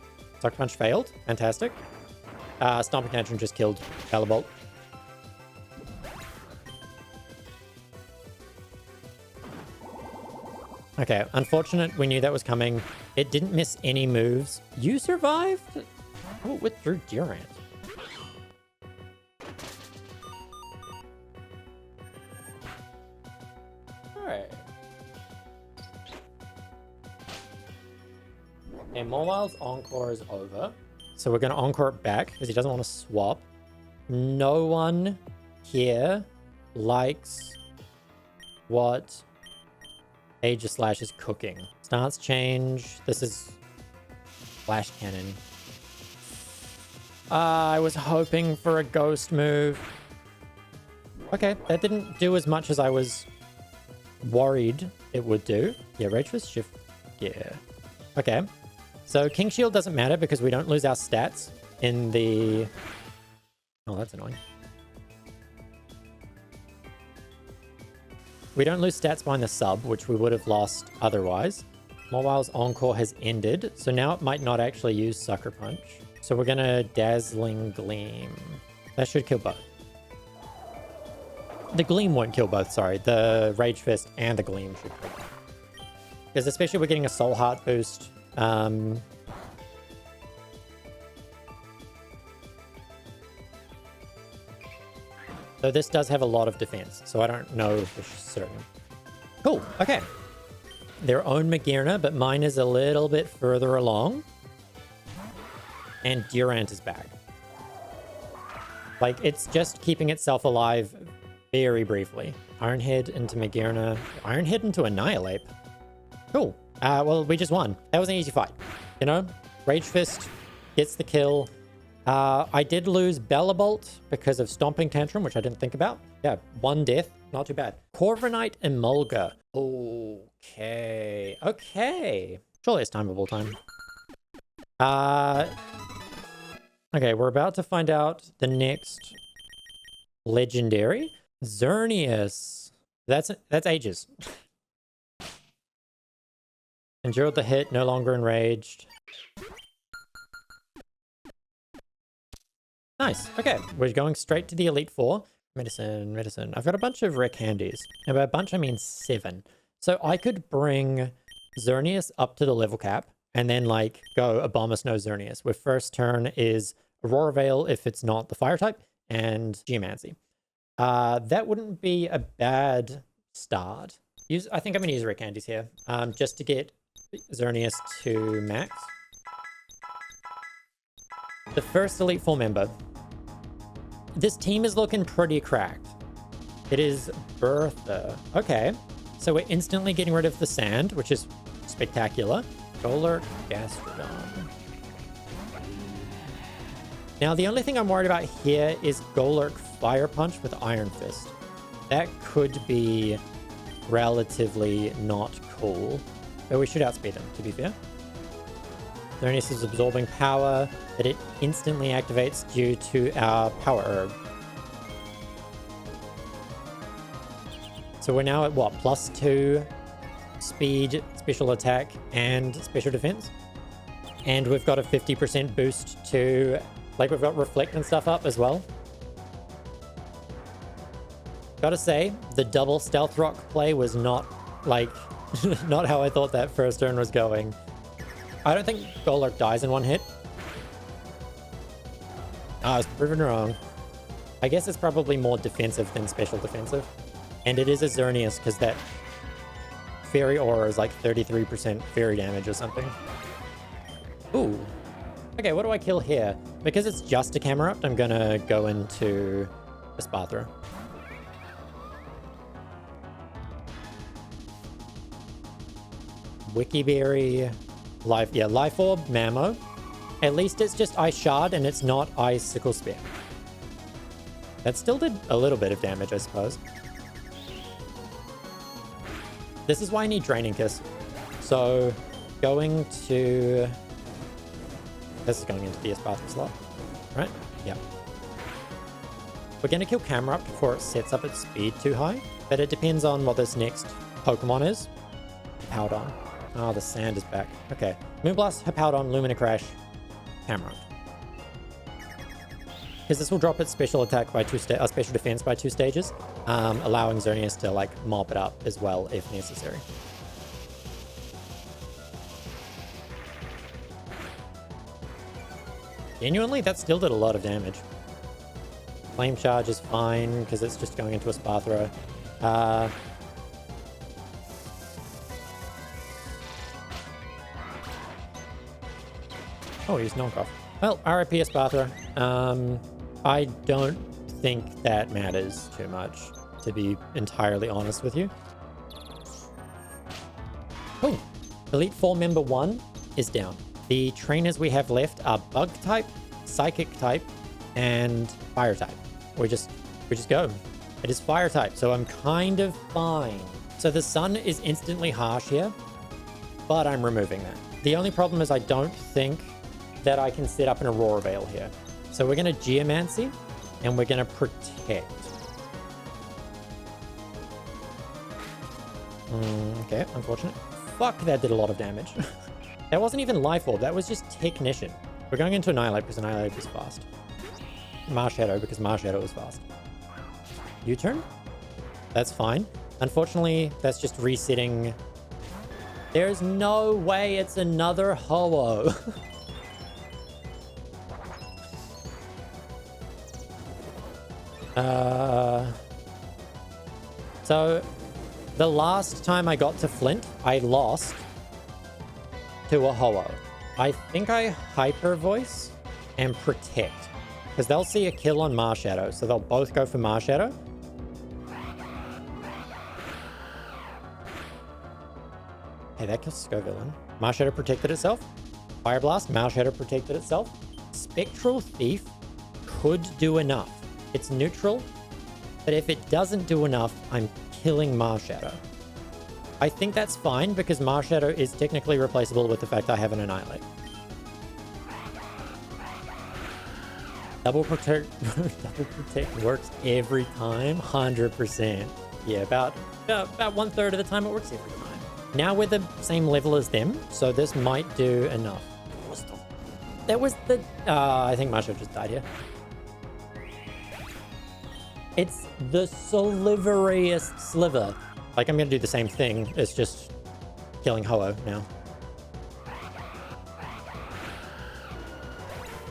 Sucker Punch failed. Fantastic. Stomping Tantrum just killed Calibolt. Okay, unfortunate. We knew that was coming. It didn't miss any moves. You survived? Oh, withdrew Durant. Alright. And Mawile's Encore is over. So we're going to Encore it back because he doesn't want to swap. No one here likes what Aegislash is cooking. Stance change. This is Flash Cannon. I was hoping for a ghost move. Okay, that didn't do as much as I was worried it would do. Yeah, Rage Fist Shift. Yeah. Okay. So King Shield doesn't matter because we don't lose our stats in the... Oh, that's annoying. We don't lose stats behind the sub, which we would have lost otherwise. Mawile's Encore has ended, so now it might not actually use Sucker Punch. So we're going to Dazzling Gleam. That should kill both. The Gleam won't kill both, sorry. The Rage Fist and the Gleam should kill both. Because especially we're getting a Soul Heart boost. So this does have a lot of defense, so I don't know for certain. Cool, okay. Their own Magearna, but mine is a little bit further along. And Durant is back. Like, it's just keeping itself alive very briefly. Iron Head into Magearna. Iron Head into Annihilate. Cool. Well, we just won. That was an easy fight. You know? Rage Fist gets the kill. I did lose Bellabolt because of Stomping Tantrum, which I didn't think about. Yeah, 1 death. Not too bad. Corviknight Emolga. Okay. Okay. Surely it's timeable time. Okay, we're about to find out the next legendary. Xerneas. That's Aegis. Endured the hit, no longer enraged. Nice. Okay, we're going straight to the Elite Four. Medicine, medicine. I've got a bunch of rare candies. And by a bunch, I mean 7. So I could bring Xerneas up to the level cap and then like go Abomus no Xerneas, where first turn is Aurora Veil if it's not the fire type, and Geomancy. That wouldn't be a bad start. I think I'm gonna use rare candies here, just to get Xerneas to max. The first Elite Four member. This team is looking pretty cracked. It is Bertha. Okay, so we're instantly getting rid of the sand, which is spectacular. Golurk, Gastrodon. Now, the only thing I'm worried about here is Golurk Fire Punch with Iron Fist. That could be relatively not cool, but we should outspeed them, to be fair. Xerneas is absorbing power that it instantly activates due to our power herb. So we're now at what? +2 speed, special attack, and special defense. And we've got a 50% boost to, like, we've got reflect and stuff up as well. Gotta say, the double stealth rock play was not, like, not how I thought that first turn was going. I don't think Golurk dies in one hit. I was proven wrong. I guess it's probably more defensive than special defensive. And it is a Xerneas because that Fairy Aura is like 33% fairy damage or something. Ooh. Okay, what do I kill here? Because it's just a Camerupt, I'm gonna go into a Spathra. Wikiberry, Life Orb, Mammo. At least it's just Ice Shard and it's not Icicle Spear. That still did a little bit of damage, I suppose. This is why I need Draining Kiss. So, going to... This is going into the Espathra slot, right? Yeah. We're going to kill Camerupt before it sets up its speed too high, but it depends on what this next Pokemon is. Hippowdon. Oh, the sand is back. Okay. Moonblast, Hippowdon, Lumina Crash, Camerupt. Because this will drop its special attack by special defense by 2 stages, allowing Xerneas to like mop it up as well if necessary. Genuinely, that still did a lot of damage. Flame Charge is fine because it's just going into a Spathra. Oh, he's knockoff. Well, RIP Espathra. I don't think that matters too much, to be entirely honest with you. Oh, Elite Four member 1 is down. The trainers we have left are Bug type, Psychic type, and Fire type. We just go. It is Fire type, so I'm kind of fine. So the Sun is instantly harsh here, but I'm removing that. The only problem is I don't think that I can set up an Aurora Veil here. So we're going to Geomancy, and we're going to Protect. Okay, unfortunate. Fuck, that did a lot of damage. That wasn't even Life Orb, that was just Technician. We're going into Annihilate because Annihilate is fast. Marshadow because Marshadow is fast. U-turn? That's fine. Unfortunately, that's just resetting. There's no way it's another Ho-Oh. So the last time I got to Flint, I lost to a Ho-Oh. I think I Hyper Voice and Protect because they'll see a kill on Marshadow, so they'll both go for Marshadow. Hey, that kills Scovillain. Marshadow protected itself. Fire Blast, Marshadow protected itself. Spectral Thief could do enough. It's neutral, but if it doesn't do enough, I'm killing Marshadow. I think that's fine because Marshadow is technically replaceable with the fact I have an Annihilate. Double Protect works every time, 100%. Yeah, about 1/3 of the time it works every time. Now we're the same level as them, so this might do enough. That was the... I think Marshadow just died here. It's the sliveriest sliver. Like, I'm gonna do the same thing. It's just killing Ho-Oh now.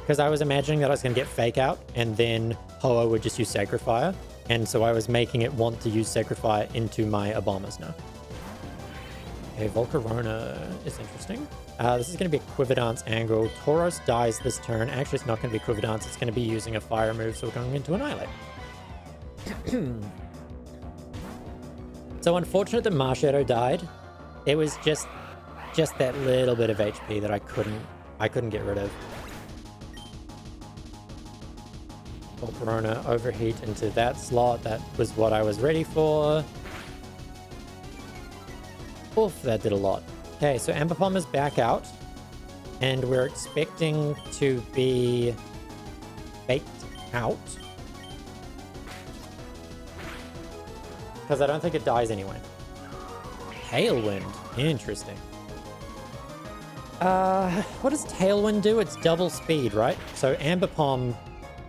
Because I was imagining that I was gonna get Fake Out, and then Ho-Oh would just use Sacred Fire. And so I was making it want to use Sacred Fire into my Abomas now. Okay, Volcarona is interesting. This is going to be a Quiver Dance angle. Tauros dies this turn. Actually, it's not going to be Quiver Dance. It's going to be using a fire move, so we're going into Annihilate. So unfortunate that Marshadow died. It was just that little bit of HP that I couldn't get rid of. Volcarona overheat into that slot. That was what I was ready for. Oof, that did a lot. Okay, so Ambipom is back out. And we're expecting to be baked out. Because I don't think it dies anyway. Tailwind. Interesting. What does Tailwind do? It's double speed, right? So Ambipom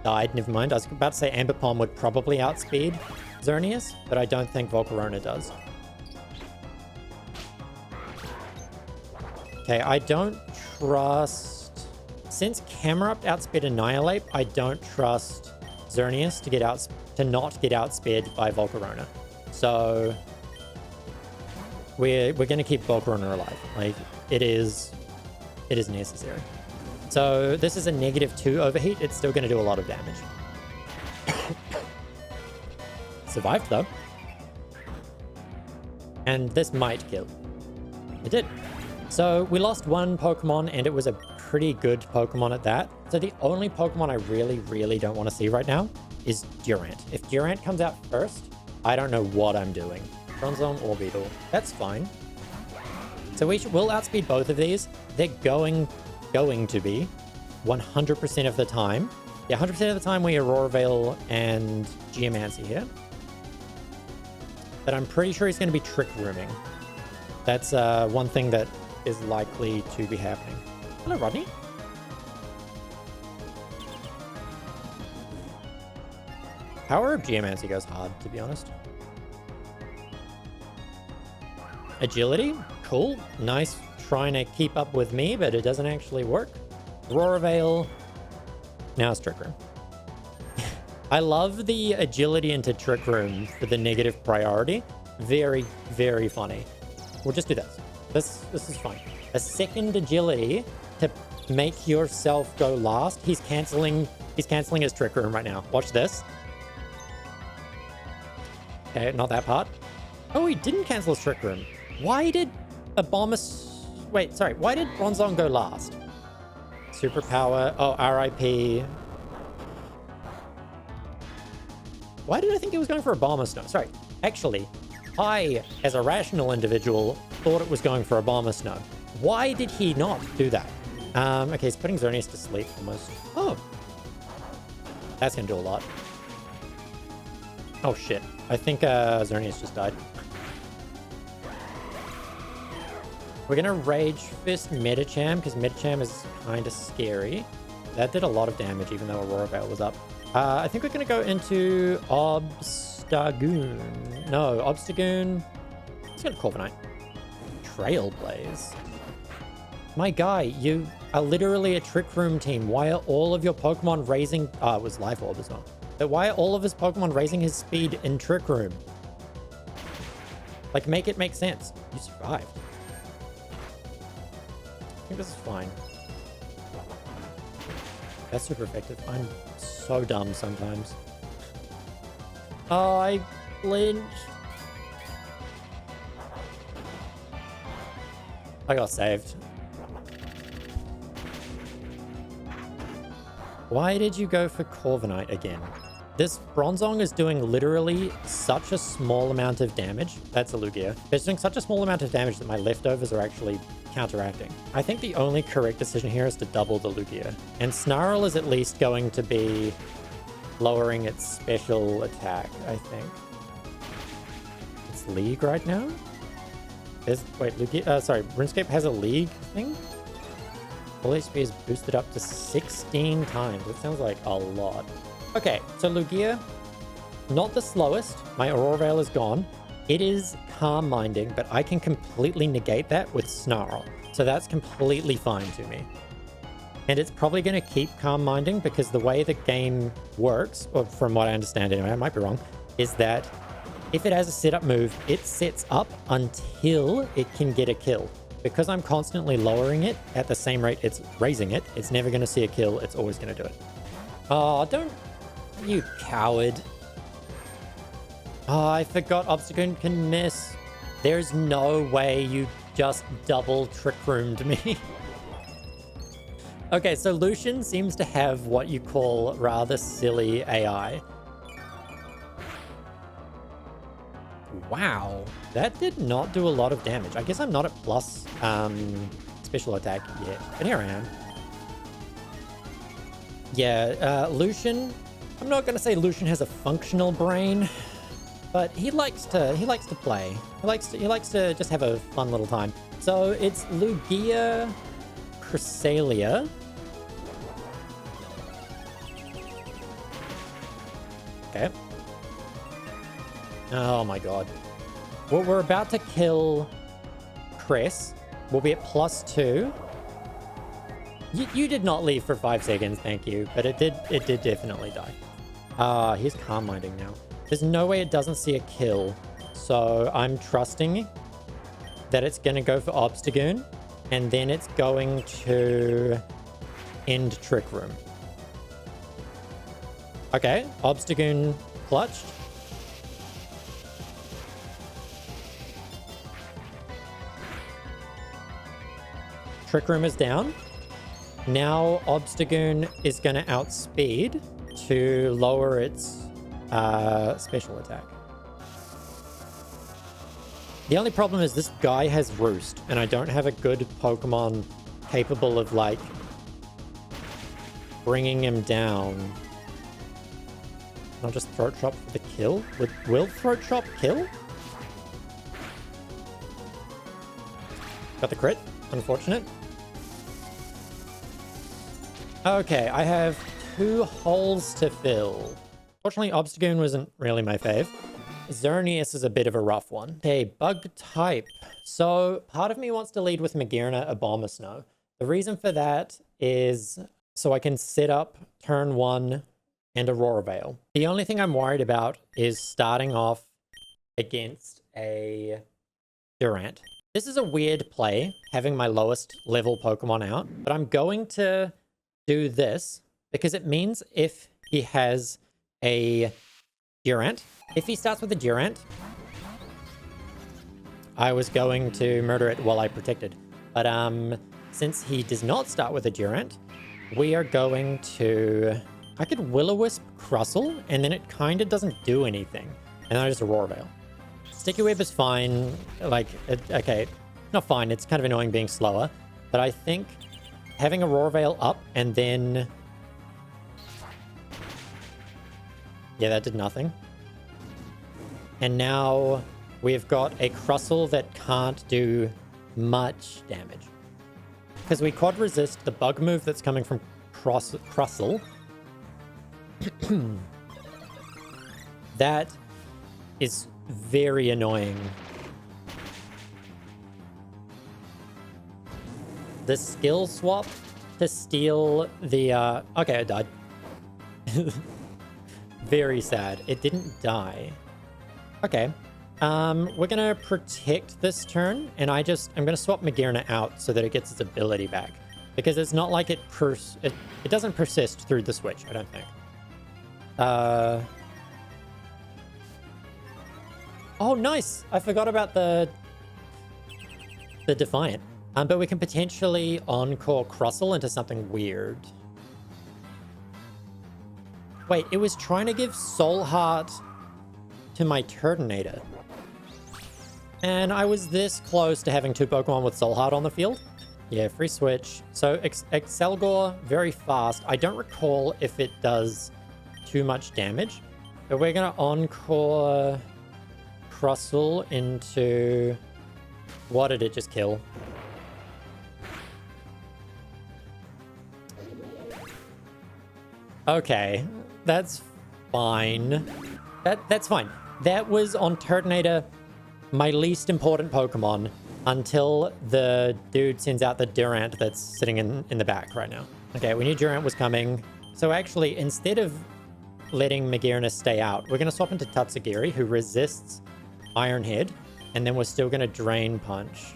died. Never mind. I was about to say Ambipom would probably outspeed Xerneas, but I don't think Volcarona does. Okay, I don't trust... Since Camerupt outspeed Annihilate, I don't trust Xerneas to not get outspeed by Volcarona. So we're going to keep Volcarona alive. Like, it is necessary. So this is a -2 overheat. It's still going to do a lot of damage. Survived though. And this might kill. It did. So we lost one Pokemon, and it was a pretty good Pokemon at that. So the only Pokemon I really don't want to see right now is Durant. If Durant comes out first, I don't know what I'm doing. Bronzong or Beetle. That's fine. So we'll outspeed both of these. They're going to be 100% of the time. Yeah, 100% of the time we Aurora Veil and Geomancy here. But I'm pretty sure he's going to be Trick Rooming. That's one thing that is likely to be happening. Hello, Rodney. Power of Geomancy goes hard, to be honest. Agility, cool. Nice trying to keep up with me, but it doesn't actually work. Aurora Veil. Now it's Trick Room. I love the agility into Trick Room for the negative priority. Very, very funny. We'll just do this. This is fine. A second agility to make yourself go last. He's canceling his Trick Room right now. Watch this. Okay, not that part. Oh, he didn't cancel his Trick Room. Why did Abomas... Wait, sorry. Why did Bronzong go last? Superpower. Oh, RIP. Why did I think he was going for Abomas? No, sorry. Actually, I, as a rational individual, thought it was going for Abomas. No. Why did he not do that? Okay, he's putting Xerneas to sleep almost. Oh. That's going to do a lot. Oh, shit. I think Xerneas just died. We're going to Rage Fist Medicham, because Medicham is kind of scary. That did a lot of damage, even though Aurora Veil was up. I think we're going to go into Obstagoon. No, Obstagoon. Let's go to Corviknight. Trailblaze. My guy, you are literally a Trick Room team. Why are all of your Pokemon raising... it was Life Orb as well. But why are all of his Pokemon raising his speed in Trick Room? Like, make it make sense. You survived. I think this is fine. That's super effective. I'm so dumb sometimes. Oh, I flinched. I got saved. Why did you go for Corviknight again? This Bronzong is doing literally such a small amount of damage. That's a Lugia. It's doing such a small amount of damage that my leftovers are actually counteracting. I think the only correct decision here is to double the Lugia. And Snarl is at least going to be lowering its special attack, I think. It's League right now? Wait, Lugia... sorry, RuneScape has a League thing? All HP is boosted up to 16 times. That sounds like a lot. Okay, so Lugia, Not the slowest. My Aurora Veil is gone. It is Calm Minding, but I can completely negate that with Snarl. So that's completely fine to me. And it's probably going to keep Calm Minding because the way the game works, or from what I understand anyway, I might be wrong, is that if it has a setup move, it sets up until it can get a kill. Because I'm constantly lowering it at the same rate it's raising it, it's never going to see a kill. It's always going to do it. Oh, don't... You coward. Oh, I forgot Obstagoon can miss. There's no way you just double Trick Roomed me. Okay, so Lucian seems to have what you call rather silly AI. Wow, that did not do a lot of damage. I guess I'm not at plus special attack yet, but here I am. Yeah, Lucian, I'm not going to say Lucian has a functional brain, but he likes to play. He likes to just have a fun little time. So it's Lugia Cresselia. Okay. Oh my god. Well, we're about to kill Cress. We'll be at +2. You did not leave for 5 seconds, thank you. But it did definitely die. He's Calm Minding now. There's no way it doesn't see a kill. So I'm trusting that it's going to go for Obstagoon. And then it's going to end Trick Room. Okay, Obstagoon clutched. Trick Room is down. Now Obstagoon is going to outspeed to lower its special attack. The only problem is this guy has Roost, and I don't have a good Pokemon capable of, like, bringing him down. I'll just Throat Chop for the kill. Will Throat Chop kill? Got the crit. Unfortunate. Okay, I have 2 holes to fill. Fortunately, Obstagoon wasn't really my fave. Xerneas is a bit of a rough one. Okay, bug type. So part of me wants to lead with Magearna, Abomasnow. The reason for that is so I can set up turn 1 and Aurora Veil. The only thing I'm worried about is starting off against a Durant. This is a weird play, having my lowest level Pokemon out, but I'm going to do this because it means if he has a Durant, if he starts with a Durant, I was going to murder it while I protected. But since he does not start with a Durant, we are going to... I could Will-O-Wisp Crustle, and then it kind of doesn't do anything. And then I just Aurora Veil. Sticky Web is fine. Like, okay, not fine. It's kind of annoying being slower. But I think having Aurora Veil up and then... Yeah, that did nothing. And now we've got a Crustle that can't do much damage. Because we quad resist the bug move that's coming from Crustle. That is very annoying. The skill swap to steal the... Okay, I died. Very sad. It didn't die. Okay. We're gonna protect this turn, and I'm gonna swap Magearna out so that it gets its ability back. Because it's not like it doesn't persist through the switch, I don't think. Oh, nice! I forgot about the Defiant. But we can potentially Encore Crustle into something weird. Wait, it was trying to give Soul Heart to my Turtonator. And I was this close to having 2 Pokemon with Soul Heart on the field. Yeah, free switch. So Excelgor, very fast. I don't recall if it does too much damage. But we're going to Encore Crustle into... What did it just kill? Okay, that's fine. That's fine. That was on Turtonator, my least important Pokemon, until the dude sends out the Durant that's sitting in the back right now. Okay, we knew Durant was coming. So actually, instead of letting Magearna stay out, we're going to swap into Tatsugiri, who resists Iron Head, and then we're still going to Drain Punch.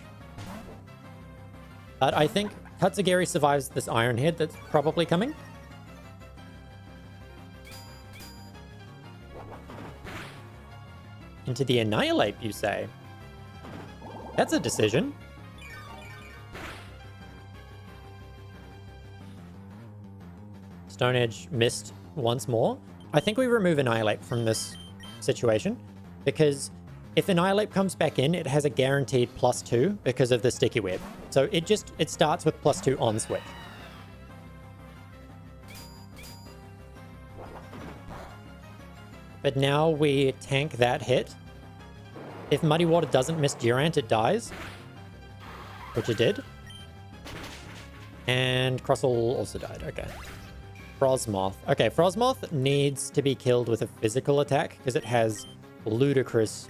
But I think Tatsugiri survives this Iron Head that's probably coming. Into the Annihilate, you say? That's a decision. Stone Edge missed once more. I think we remove Annihilate from this situation, because if Annihilate comes back in, it has a guaranteed +2 because of the Sticky Web. So it starts with +2 on switch. But now we tank that hit. If Muddy Water doesn't miss Durant, it dies. Which it did. And Crustle also died. Okay. Frosmoth. Okay, Frosmoth needs to be killed with a physical attack because it has ludicrous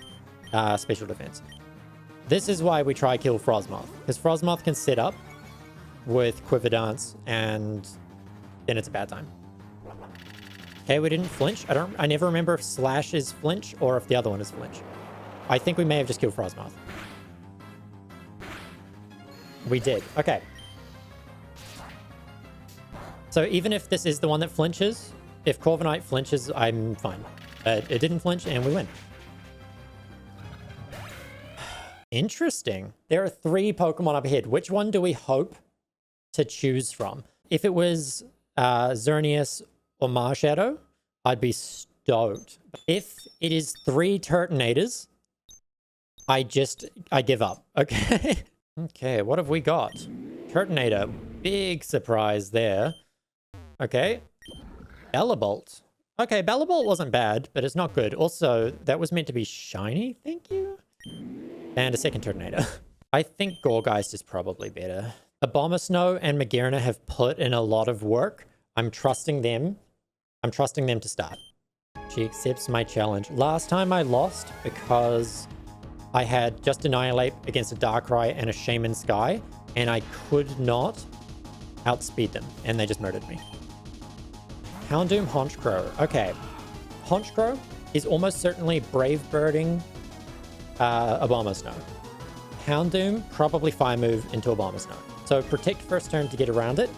special defense. This is why we try kill Frosmoth, because Frosmoth can sit up with Quiver Dance and then it's a bad time. Okay, we didn't flinch. I never remember if Slash is flinch or if the other one is flinch. I think we may have just killed Frosmoth. We did. Okay. So even if this is the one that flinches, if Corviknight flinches, I'm fine. But it didn't flinch and we win. Interesting. There are 3 Pokemon up ahead. Which one do we hope to choose from? If it was Xerneas or Marshadow, I'd be stoked. If it is 3 Turtonators, I give up. Okay. Okay, what have we got? Turtonator. Big surprise there. Okay. Bellabolt. Okay, Bellabolt wasn't bad, but it's not good. Also, that was meant to be shiny. Thank you. And a second Turtonator. I think Gorgeist is probably better. Abomasnow and Magearna have put in a lot of work. I'm trusting them. I'm trusting them to start. She accepts my challenge. Last time I lost because I had just Annihilate against a Darkrai and a Shaman Sky, and I could not outspeed them, and they just murdered me. Houndoom, Honchkrow. Okay. Honchkrow is almost certainly Brave Birding Abomasnow. Houndoom, probably Fire Move into Abomasnow. So Protect first turn to get around it,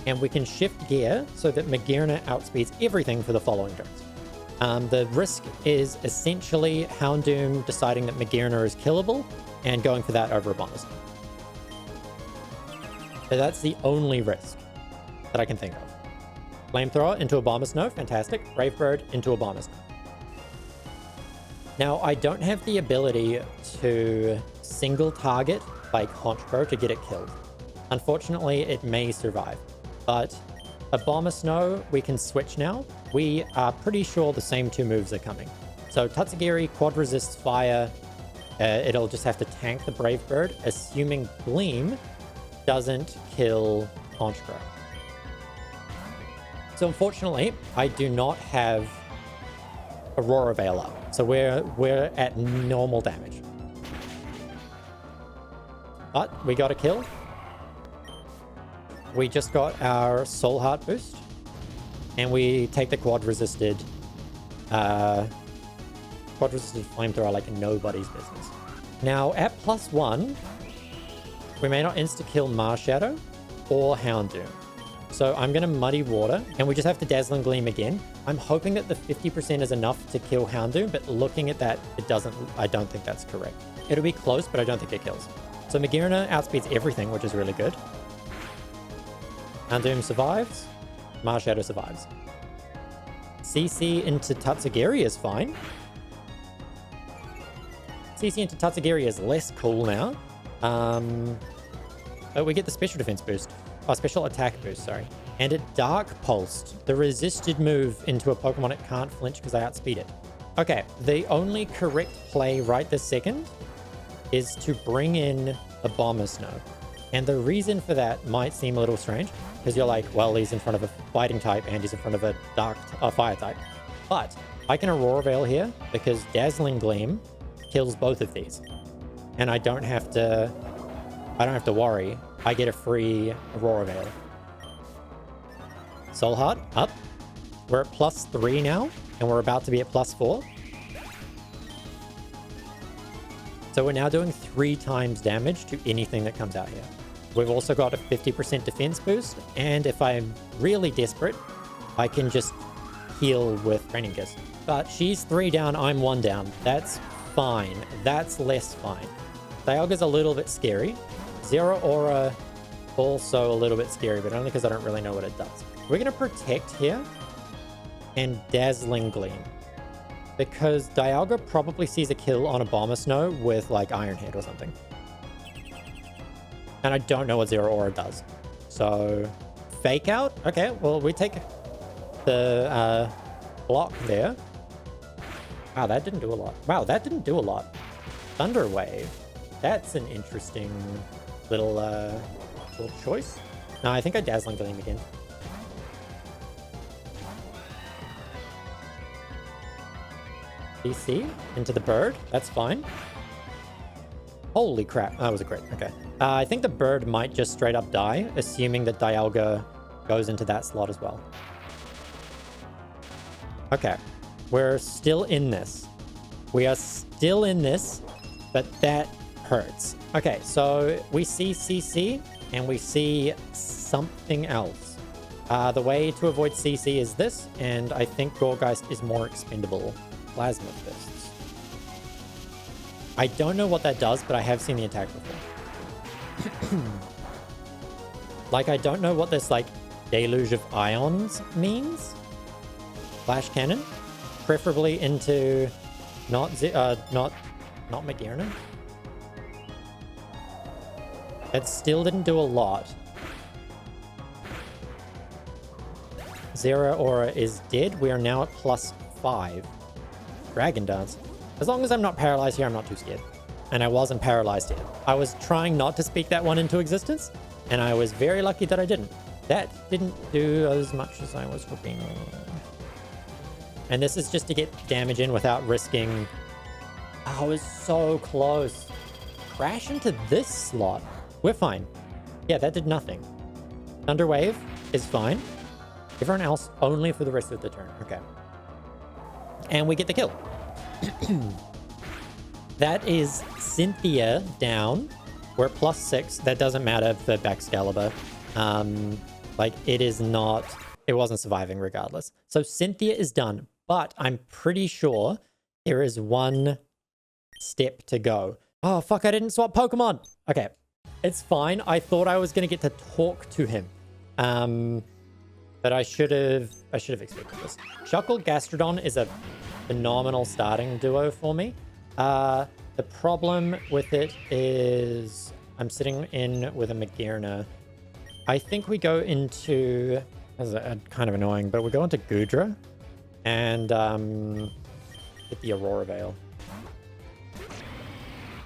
and we can shift gear so that Magearna outspeeds everything for the following turns. The risk is essentially Houndoom deciding that Magearna is killable and going for that over Abomasnow. So that's the only risk that I can think of. Flamethrower into Abomasnow, fantastic. Brave Bird into Abomasnow. Now, I don't have the ability to single target like Honchkrow to get it killed. Unfortunately, it may survive. But Abomasnow, we can switch now. We are pretty sure the same 2 moves are coming. So Tatsugiri, Quad resists fire. It'll just have to tank the Brave Bird, assuming Gleam doesn't kill Honchkrow. So unfortunately, I do not have Aurora Veil up. So we're at normal damage. But we got a kill. We just got our Soul Heart boost. And we take the quad resisted flamethrower like nobody's business. Now at +1, we may not insta-kill Marshadow or Houndoom. So I'm going to Muddy Water, and we just have to Dazzling Gleam again. I'm hoping that the 50% is enough to kill Houndoom, but looking at that, I don't think that's correct. It'll be close, but I don't think it kills. So Magearna outspeeds everything, which is really good. Houndoom survives. Marshadow survives. CC into Tatsugiri is fine. CC into Tatsugiri is less cool now. But we get the special defense boost. Oh, special attack boost, sorry. And it Dark Pulsed, the resisted move, into a Pokemon it can't flinch because I outspeed it. Okay, the only correct play right this second is to bring in Abomasnow. And the reason for that might seem a little strange, because you're like, well, he's in front of a fighting type and he's in front of a fire type. But I can Aurora Veil here because Dazzling Gleam kills both of these. And I don't have to worry. I get a free Aurora Veil. Soul Heart, up. We're at +3 now, and we're about to be at +4. So we're now doing 3 times damage to anything that comes out here. We've also got a 50% defense boost, and if I'm really desperate, I can just heal with Training Kiss. But she's 3 down, I'm 1 down. That's fine. That's less fine. Dialga's a little bit scary. Zero Aura, also a little bit scary, but only because I don't really know what it does. We're going to Protect here and Dazzling Gleam, because Dialga probably sees a kill on a Abomasnow with like Iron Head or something. And I don't know what Zero Aura does. So, Fake Out? Okay, well, we take the block there. Wow, that didn't do a lot. Wow, that didn't do a lot. Thunder Wave. That's an interesting little choice. No, I think I Dazzling Gleam again. DC into the bird. That's fine. Holy crap. That was a crit. Okay. I think the bird might just straight up die, assuming that Dialga goes into that slot as well. Okay. We're still in this. We are still in this, but that hurts. Okay, so we see CC and we see something else. The way to avoid CC is this, and I think Gourgeist is more expendable. Plasma Fists. I don't know what that does, but I have seen the attack before. Like, I don't know what this, like, Deluge of Ions means. Flash Cannon. Preferably into not Magearna. It still didn't do a lot. Zero Aura is dead. We are now at +5. Dragon Dance. As long as I'm not paralyzed here, I'm not too scared. And I wasn't paralyzed here. I was trying not to speak that one into existence, and I was very lucky that I didn't. That didn't do as much as I was hoping. And this is just to get damage in without risking... Oh, I was so close. Crash into this slot. We're fine. Yeah, that did nothing. Thunder Wave is fine. Everyone else only for the rest of the turn. Okay. And we get the kill. That is Cynthia down. We're at +6. That doesn't matter for Baxcalibur. Like, it is not... It wasn't surviving regardless. So Cynthia is done. But I'm pretty sure there is one step to go. Oh, fuck, I didn't swap Pokemon. Okay. It's fine. I thought I was going to get to talk to him. But I should have expected this. Shuckle Gastrodon is a phenomenal starting duo for me. The problem with it is I'm sitting in with a Magearna. I think we go into... This is kind of annoying, but we go into Goodra and get the Aurora Veil.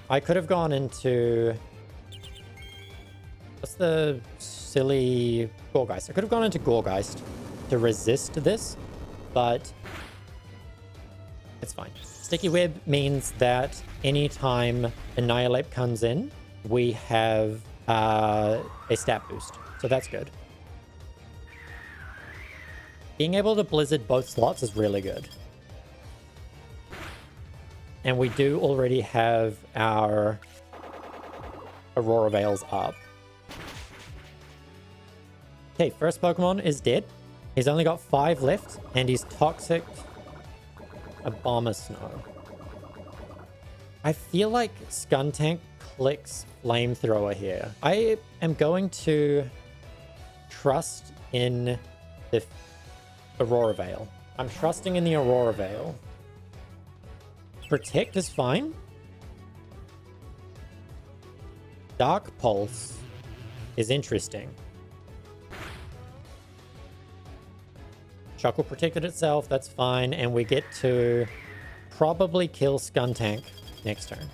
I could have gone into... What's the silly... Gourgeist. I could have gone into Gourgeist to resist this, but it's fine. Sticky Web means that anytime Annihilate comes in, we have a stat boost. So that's good. Being able to Blizzard both slots is really good. And we do already have our Aurora Veils up. Okay, first Pokemon is dead. He's only got 5 left, and he's Toxic Abomasnow. I feel like Skuntank clicks Flamethrower here. I am going to trust in the Aurora Veil. I'm trusting in the Aurora Veil. Protect is fine. Dark Pulse is interesting. Shuckle protected itself, that's fine, and we get to probably kill Skuntank next turn.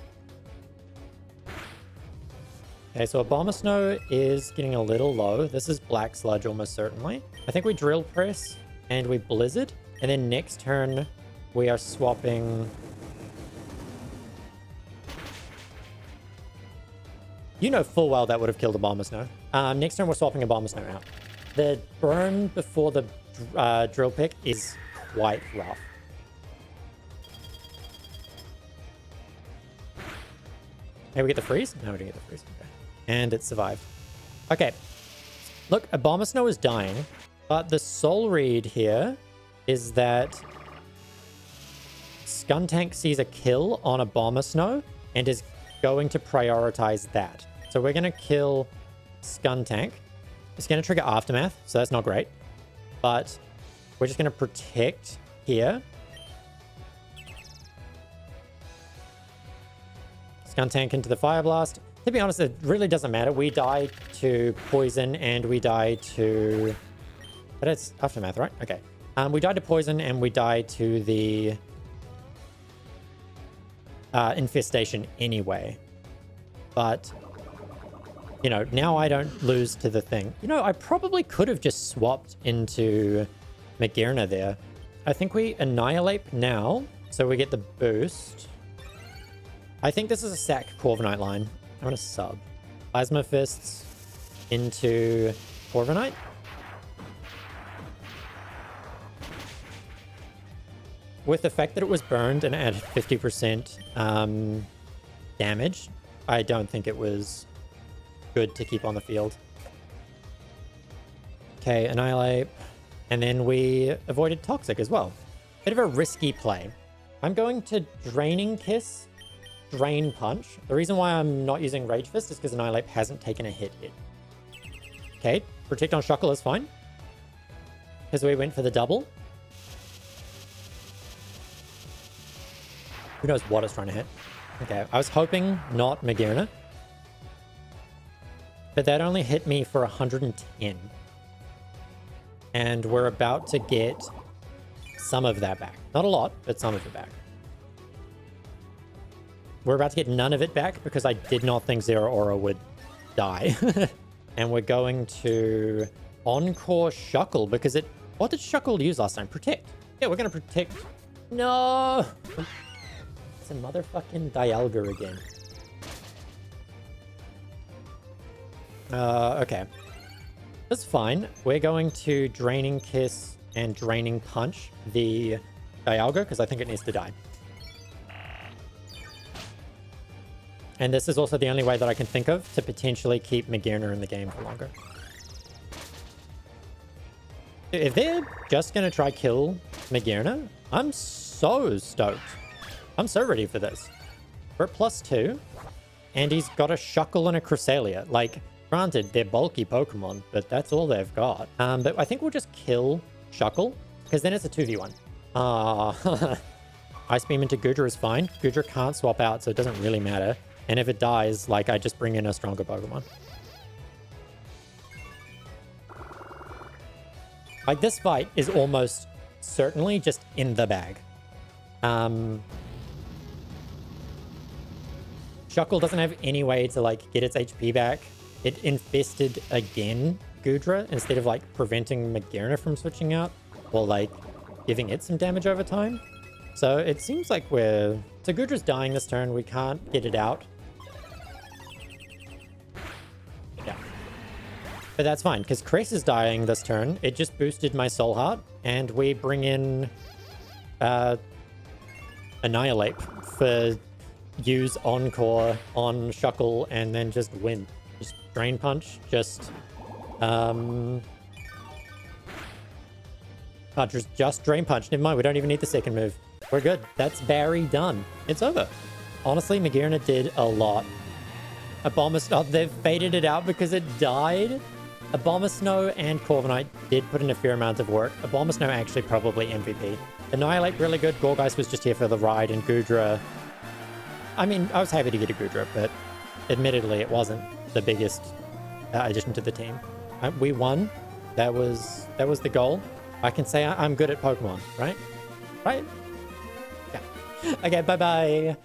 Okay, so Abomasnow is getting a little low. This is Black Sludge almost certainly. I think we Drill Press and we Blizzard, and then next turn We are swapping... You know full well that would have killed a Bomber Snow. Next turn, we're swapping a Bomber Snow out. The burn before the drill pick is quite rough. Hey, we get the freeze? No, we didn't get the freeze. Okay. And it survived. Okay. Look, a Bomber Snow is dying, but the soul read here is that Skuntank sees a kill on a Bomber Snow and is going to prioritize that. So we're going to kill Skuntank. It's going to trigger Aftermath, so that's not great. But we're just going to protect here. Skuntank into the Fire Blast. To be honest, it really doesn't matter. We die to Poison and we die to... But it's Aftermath, right? Okay. We die to Poison and we die to the Infestation anyway. But, you know, now I don't lose to the thing. You know, I probably could have just swapped into Magearna there. I think we Annihilate now, so we get the boost. I think this is a sack Corviknight line. I'm going to sub. Plasma Fists into Corviknight. With the fact that it was burned and added 50% damage, I don't think it was good to keep on the field. Okay, Annihilate. And then we avoided Toxic as well. Bit of a risky play. I'm going to Draining Kiss, Drain Punch. The reason why I'm not using Rage Fist is because Annihilate hasn't taken a hit yet. Okay, Protect on Shuckle is fine. Because we went for the double. Who knows what it's trying to hit. Okay, I was hoping not Magearna. But that only hit me for 110. And we're about to get some of that back. Not a lot, but some of it back. We're about to get none of it back because I did not think Zero Aura would die. And we're going to Encore Shuckle because it... What did Shuckle use last time? Protect. Yeah, we're going to Protect. No! It's a motherfucking Dialga again. Okay. That's fine. We're going to Draining Kiss and Draining Punch the Dialga because I think it needs to die. And this is also the only way that I can think of to potentially keep Magearna in the game for longer. If they're just going to try kill Magearna, I'm so stoked. I'm so ready for this. We're at +2, and he's got a Shuckle and a Cresselia. Like, granted, they're bulky Pokemon, but that's all they've got. But I think we'll just kill Shuckle, because then it's a 2v1. Ice Beam into Goodra is fine. Goodra can't swap out, so it doesn't really matter. And if it dies, like, I just bring in a stronger Pokemon. Like, this fight is almost certainly just in the bag. Shuckle doesn't have any way to, like, get its HP back. It infested again Goodra instead of, like, preventing Magearna from switching out or, like, giving it some damage over time. So it seems like we're... So Goodra's dying this turn. We can't get it out. Yeah. But that's fine, because Cress is dying this turn. It just boosted my Soul Heart, and we bring in Annihilate for use Encore on Shuckle and then just win. Just Drain Punch, just just Drain Punch. Never mind, we don't even need the second move. We're good. That's Barry done. It's over. Honestly, Magearna did a lot. A Bomber Snow, they've faded it out because it died. A Bomber Snow and Corviknight did put in a fair amount of work. A Bomber Snow actually probably MVP. Annihilate really good. Gourgeist was just here for the ride, and Goodra... I mean, I was happy to get a Goodra, but admittedly it wasn't the biggest addition to the team. We won. That was the goal. I can say I'm good at Pokemon, right? Right? Yeah. Okay, bye-bye.